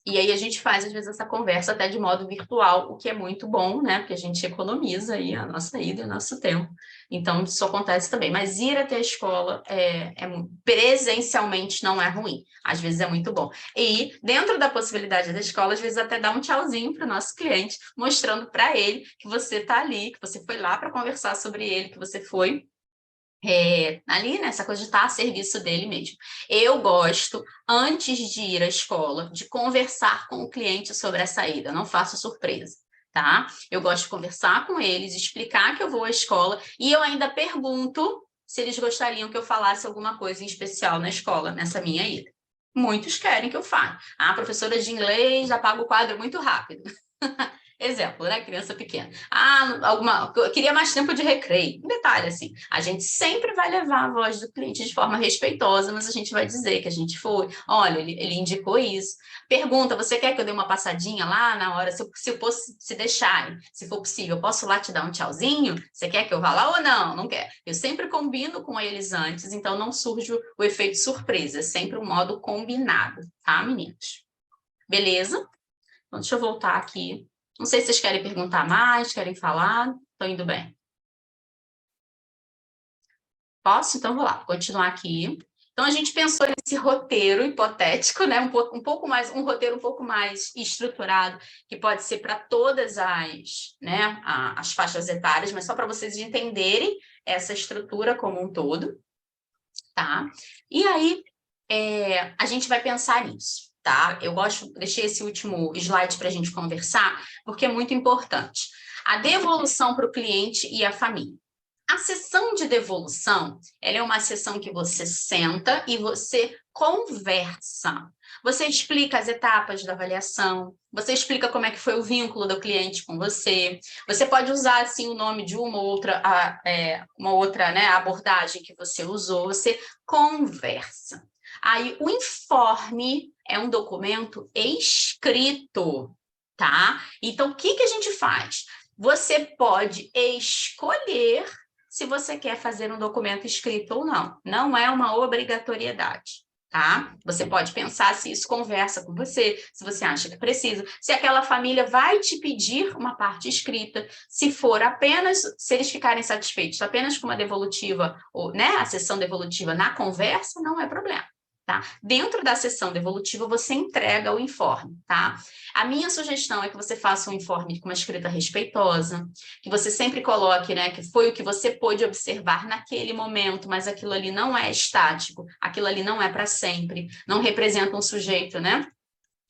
E aí a gente faz, às vezes, essa conversa até de modo virtual, o que é muito bom, né? Porque a gente economiza aí a nossa ida e o nosso tempo. Então, isso acontece também. Mas ir até a escola presencialmente não é ruim. Às vezes é muito bom. E dentro da possibilidade da escola, às vezes até dá um tchauzinho para o nosso cliente, mostrando para ele que você está ali, que você foi lá para conversar sobre ele, que você foi ali, né, essa coisa de estar a serviço dele mesmo. Eu gosto, antes de ir à escola, de conversar com o cliente sobre a saída, eu não faço surpresa, tá? Eu gosto de conversar com eles, explicar que eu vou à escola, e eu ainda pergunto se eles gostariam que eu falasse alguma coisa em especial na escola, nessa minha ida. Muitos querem que eu fale. A professora de inglês apaga o quadro muito rápido. Exemplo, né? Criança pequena. Queria mais tempo de recreio. Um detalhe, assim, a gente sempre vai levar a voz do cliente de forma respeitosa, mas a gente vai dizer que a gente foi. Olha, ele indicou isso. Pergunta, você quer que eu dê uma passadinha lá na hora? Se deixarem, se for possível, eu posso lá te dar um tchauzinho? Você quer que eu vá lá ou não? Não quer. Eu sempre combino com eles antes, então não surge o efeito surpresa. É sempre um modo combinado, tá, meninos? Beleza? Então, deixa eu voltar aqui. Não sei se vocês querem perguntar mais, querem falar. Estou indo bem. Posso? Então, vou lá, continuar aqui. Então, a gente pensou nesse roteiro hipotético, né? Um roteiro um pouco mais estruturado, que pode ser para todas as faixas etárias, mas só para vocês entenderem essa estrutura como um todo, tá? E aí, a gente vai pensar nisso. Tá? Deixei esse último slide para a gente conversar, porque é muito importante. A devolução para o cliente e a família. A sessão de devolução, ela é uma sessão que você senta e você conversa. Você explica as etapas da avaliação, você explica como é que foi o vínculo do cliente com você. Você pode usar assim o nome de uma outra abordagem que você usou, você conversa. Aí, o informe é um documento escrito, tá? Então, o que a gente faz? Você pode escolher se você quer fazer um documento escrito ou não. Não é uma obrigatoriedade, tá? Você pode pensar se isso conversa com você, se você acha que precisa, se aquela família vai te pedir uma parte escrita, se eles ficarem satisfeitos apenas com uma devolutiva, ou, né, a sessão devolutiva na conversa, não é problema. Tá? Dentro da sessão devolutiva, você entrega o informe, tá? A minha sugestão é que você faça um informe com uma escrita respeitosa, que você sempre coloque, né, que foi o que você pôde observar naquele momento, mas aquilo ali não é estático, aquilo ali não é para sempre, não representa um sujeito, né?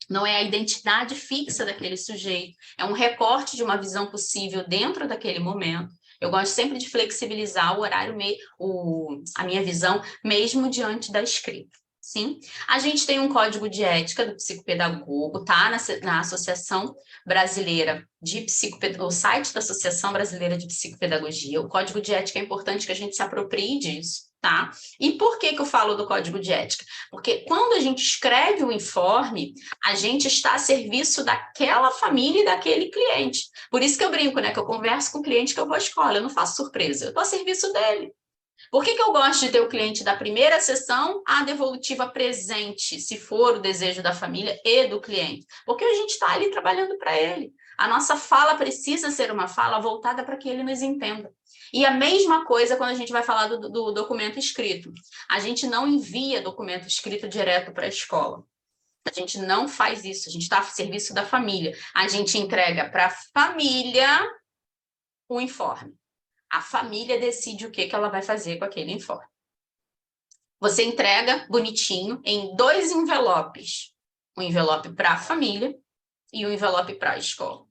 Não é a identidade fixa daquele sujeito, é um recorte de uma visão possível dentro daquele momento. Eu gosto sempre de flexibilizar o horário, a minha visão, mesmo diante da escrita. Sim, a gente tem um código de ética do psicopedagogo, tá? Na Associação Brasileira de Psicopedagogia, o site da Associação Brasileira de Psicopedagogia. O código de ética é importante que a gente se aproprie disso, tá? E por que eu falo do código de ética? Porque quando a gente escreve o informe, a gente está a serviço daquela família e daquele cliente. Por isso que eu brinco, né? Que eu converso com o cliente que eu vou à escola, eu não faço surpresa, eu estou a serviço dele. Por que eu gosto de ter o cliente da primeira sessão à devolutiva presente, se for o desejo da família e do cliente? Porque a gente está ali trabalhando para ele. A nossa fala precisa ser uma fala voltada para que ele nos entenda. E a mesma coisa quando a gente vai falar do documento escrito. A gente não envia documento escrito direto para a escola. A gente não faz isso, a gente está a serviço da família. A gente entrega para a família o informe. A família decide o que ela vai fazer com aquele informe. Você entrega bonitinho em 2 envelopes. Um envelope para a família e um envelope para a escola.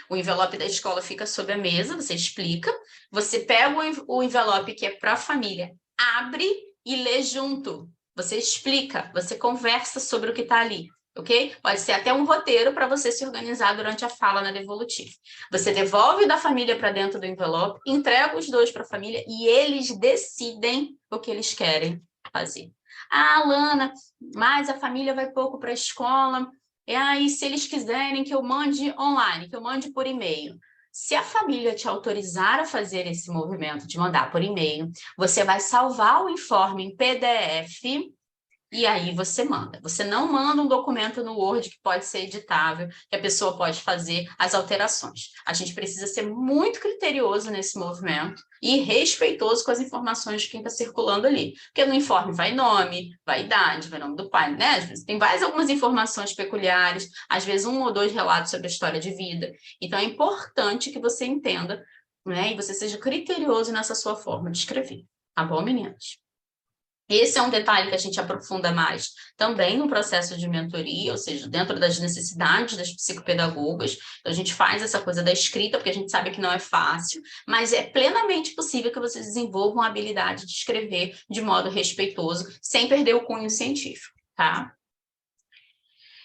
O envelope da escola fica sobre a mesa, você explica. Você pega o envelope que é para a família, abre e lê junto. Você explica, você conversa sobre o que está ali. ok? Pode ser até um roteiro para você se organizar durante a fala na devolutiva. Você devolve da família para dentro do envelope, entrega os dois para a família e eles decidem o que eles querem fazer. Ah, Lana, mas a família vai pouco para a escola, e aí se eles quiserem que eu mande online, que eu mande por e-mail. Se a família te autorizar a fazer esse movimento de mandar por e-mail, você vai salvar o informe em PDF e aí você manda. Você não manda um documento no Word que pode ser editável, que a pessoa pode fazer as alterações. A gente precisa ser muito criterioso nesse movimento e respeitoso com as informações de quem está circulando ali. Porque no informe vai nome, vai idade, vai nome do pai, né? Às vezes tem algumas informações peculiares, às vezes 1 ou 2 relatos sobre a história de vida. Então é importante que você entenda, né? E você seja criterioso nessa sua forma de escrever. Tá bom, meninas? Esse é um detalhe que a gente aprofunda mais também no processo de mentoria, ou seja, dentro das necessidades das psicopedagogas. Então, a gente faz essa coisa da escrita, porque a gente sabe que não é fácil, mas é plenamente possível que vocês desenvolvam a habilidade de escrever de modo respeitoso, sem perder o cunho científico, tá?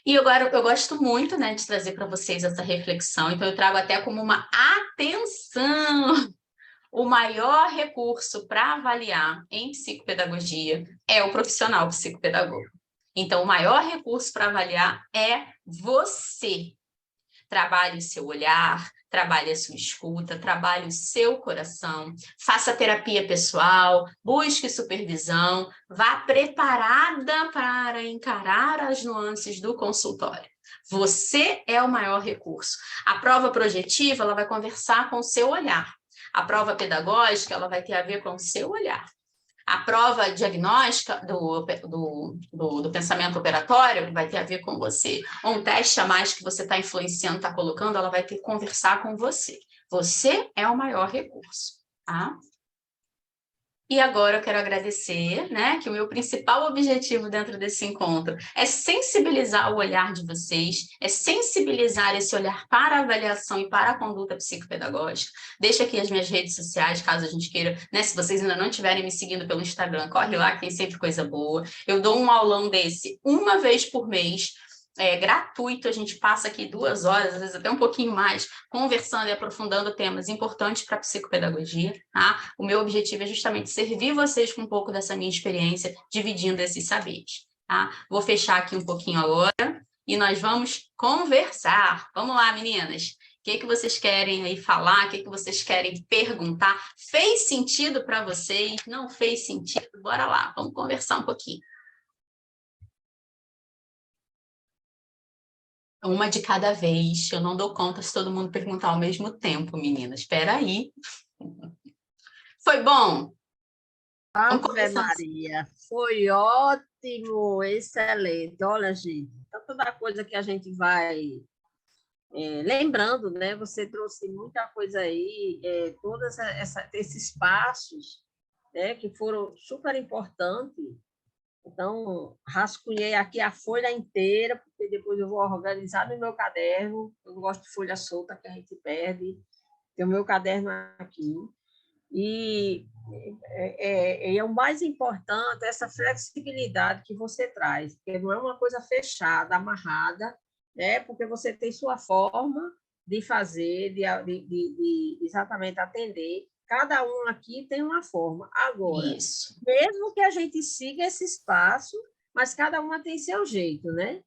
E agora eu gosto muito, né, de trazer para vocês essa reflexão, então eu trago até como uma atenção. O maior recurso para avaliar em psicopedagogia é o profissional psicopedagogo. Então, o maior recurso para avaliar é você. Trabalhe o seu olhar, trabalhe a sua escuta, trabalhe o seu coração, faça terapia pessoal, busque supervisão, vá preparada para encarar as nuances do consultório. Você é o maior recurso. A prova projetiva, ela vai conversar com o seu olhar. A prova pedagógica, ela vai ter a ver com o seu olhar. A prova diagnóstica do pensamento operatório vai ter a ver com você. Um teste a mais que você está influenciando, está colocando, ela vai ter que conversar com você. Você é o maior recurso, tá? E agora eu quero agradecer, né, que o meu principal objetivo dentro desse encontro é sensibilizar o olhar de vocês, é sensibilizar esse olhar para a avaliação e para a conduta psicopedagógica. Deixa aqui as minhas redes sociais, caso a gente queira, né, se vocês ainda não estiverem me seguindo pelo Instagram, corre lá que tem sempre coisa boa. Eu dou um aulão desse uma vez por mês, gratuito, a gente passa aqui 2 horas, às vezes até um pouquinho mais, conversando e aprofundando temas importantes para a psicopedagogia, tá? O meu objetivo é justamente servir vocês com um pouco dessa minha experiência, dividindo esses saberes, tá? Vou fechar aqui um pouquinho agora e nós vamos conversar. Vamos lá, meninas. O que vocês querem aí falar? O que vocês querem perguntar? Fez sentido para vocês? Não fez sentido? Bora lá, vamos conversar um pouquinho. Uma de cada vez. Eu não dou conta se todo mundo perguntar ao mesmo tempo, meninas. Espera aí. Foi bom? Ave Maria, foi ótimo, excelente. Olha, gente, tanta coisa que a gente vai lembrando, né? Você trouxe muita coisa aí, todos esses passos, né, que foram super importantes. Então, rascunhei aqui a folha inteira, porque depois eu vou organizar no meu caderno. Eu não gosto de folha solta, que a gente perde. Tem o meu caderno aqui. E é o mais importante, essa flexibilidade que você traz, porque não é uma coisa fechada, amarrada, né? Porque você tem sua forma de fazer, de exatamente atender. Cada um aqui tem uma forma. Agora, Isso. mesmo que a gente siga esse espaço, mas cada uma tem seu jeito, né?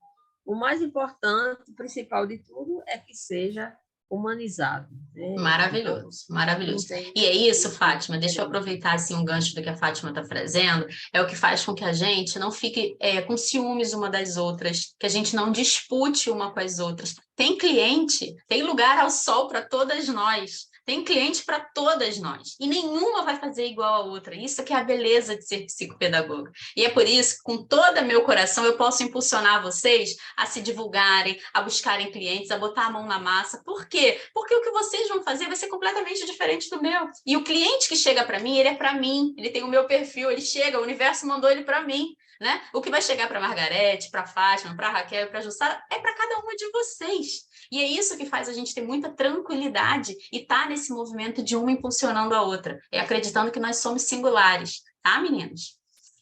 O mais importante, o principal de tudo, é que seja humanizado. Né? Maravilhoso, maravilhoso. E é isso, Fátima, deixa eu aproveitar assim, um gancho do que a Fátima está trazendo, é o que faz com que a gente não fique com ciúmes uma das outras, que a gente não dispute uma com as outras. Tem cliente, tem lugar ao sol para todas nós. Tem cliente para todas nós. E nenhuma vai fazer igual a outra. Isso que é a beleza de ser psicopedagoga. E é por isso, com todo o meu coração, eu posso impulsionar vocês a se divulgarem, a buscarem clientes, a botar a mão na massa. Por quê? Porque o que vocês vão fazer vai ser completamente diferente do meu. E o cliente que chega para mim, ele é para mim. Ele tem o meu perfil, ele chega, o universo mandou ele para mim. Né? O que vai chegar para a Margarete, para a Fátima, para a Raquel, para a Jussara, é para cada uma de vocês. E é isso que faz a gente ter muita tranquilidade e estar nesse movimento de uma impulsionando a outra, acreditando que nós somos singulares, tá, meninas?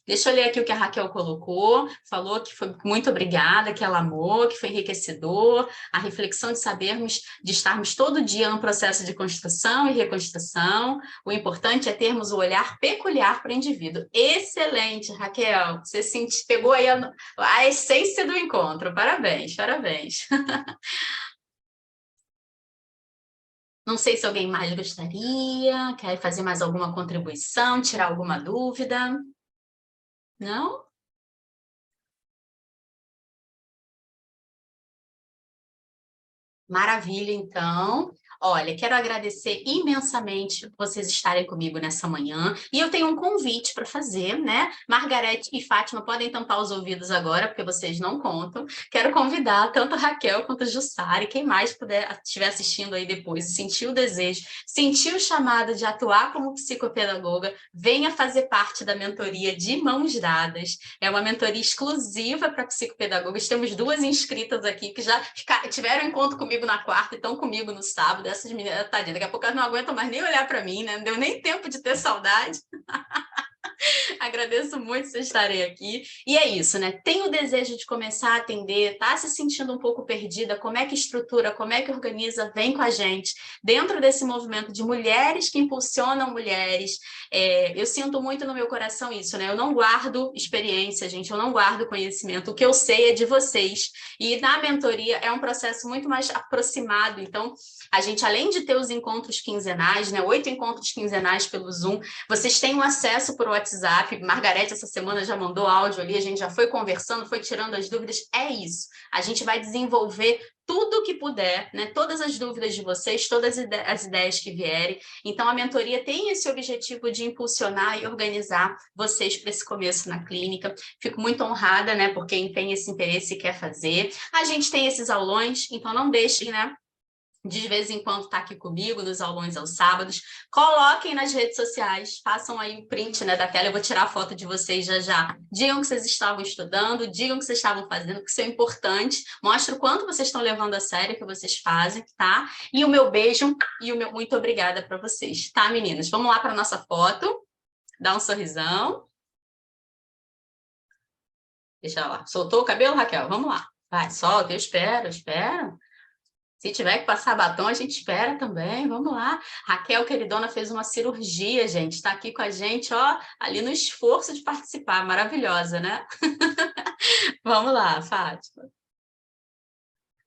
Deixa eu ler aqui o que a Raquel colocou. Falou que foi muito obrigada, que ela amou, que foi enriquecedor. A reflexão de sabermos, de estarmos todo dia no processo de construção e reconstrução. O importante é termos o olhar peculiar para o indivíduo. Excelente, Raquel. Você pegou aí a essência do encontro. Parabéns, parabéns. Não sei se alguém mais gostaria, quer fazer mais alguma contribuição, tirar alguma dúvida. Não? Maravilha, então. Olha, quero agradecer imensamente vocês estarem comigo nessa manhã. E eu tenho um convite para fazer, né? Margarete e Fátima podem tampar os ouvidos agora, porque vocês não contam. Quero convidar tanto a Raquel quanto a Jussara, e quem mais estiver assistindo aí depois, sentiu o desejo, sentiu o chamado de atuar como psicopedagoga, venha fazer parte da mentoria de Mãos Dadas. É uma mentoria exclusiva para psicopedagogas. Temos 2 inscritas aqui que já tiveram encontro comigo na quarta e estão comigo no sábado. Essas meninas, tadinha, daqui a pouco elas não aguentam mais nem olhar para mim, né? Não deu nem tempo de ter saudade. Agradeço muito vocês estarem aqui. E é isso, né? Tem o desejo de começar a atender, tá se sentindo um pouco perdida, como é que estrutura, como é que organiza, vem com a gente. Dentro desse movimento de mulheres que impulsionam mulheres, eu sinto muito no meu coração isso, né? Eu não guardo experiência, gente, eu não guardo conhecimento. O que eu sei é de vocês. E na mentoria é um processo muito mais aproximado. Então, a gente, além de ter os encontros quinzenais, né? 8 encontros quinzenais pelo Zoom, vocês têm um acesso por WhatsApp. Margarete, essa semana, já mandou áudio ali, a gente já foi conversando, foi tirando as dúvidas. É isso. A gente vai desenvolver tudo o que puder, né? Todas as dúvidas de vocês, todas as ideias que vierem. Então, a mentoria tem esse objetivo de impulsionar e organizar vocês para esse começo na clínica. Fico muito honrada, né? Por quem tem esse interesse e quer fazer. A gente tem esses aulões, então não deixem, né? De vez em quando está aqui comigo, nos aulões aos sábados. Coloquem nas redes sociais, façam aí o print, né, da tela, eu vou tirar a foto de vocês já já. Digam que vocês estavam estudando, digam que vocês estavam fazendo, que isso é importante. Mostra o quanto vocês estão levando a sério o que vocês fazem, tá? E o meu beijo e o meu muito obrigada para vocês, tá, meninas? Vamos lá para a nossa foto. Dá um sorrisão. Deixa lá. Soltou o cabelo, Raquel? Vamos lá. Vai, solta. Eu espero, eu espero. Se tiver que passar batom, a gente espera também. Vamos lá. Raquel, queridona, fez uma cirurgia, gente. Está aqui com a gente, ó, ali no esforço de participar. Maravilhosa, né? Vamos lá, Fátima.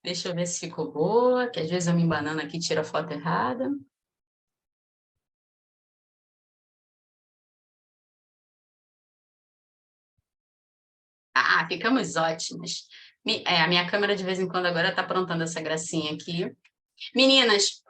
Deixa eu ver se ficou boa, que às vezes eu me embanando aqui e tiro a foto errada. Ah, ficamos ótimas. A minha câmera de vez em quando agora está aprontando essa gracinha aqui. Meninas,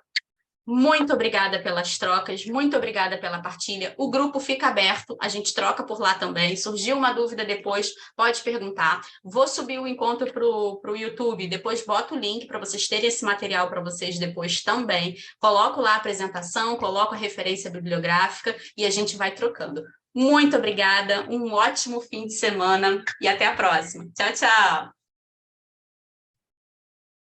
muito obrigada pelas trocas, muito obrigada pela partilha. O grupo fica aberto, a gente troca por lá também. Surgiu uma dúvida depois, pode perguntar. Vou subir o encontro para o YouTube, depois boto o link para vocês terem esse material para vocês depois também. Coloco lá a apresentação, coloco a referência bibliográfica e a gente vai trocando. Muito obrigada, um ótimo fim de semana e até a próxima. Tchau, tchau!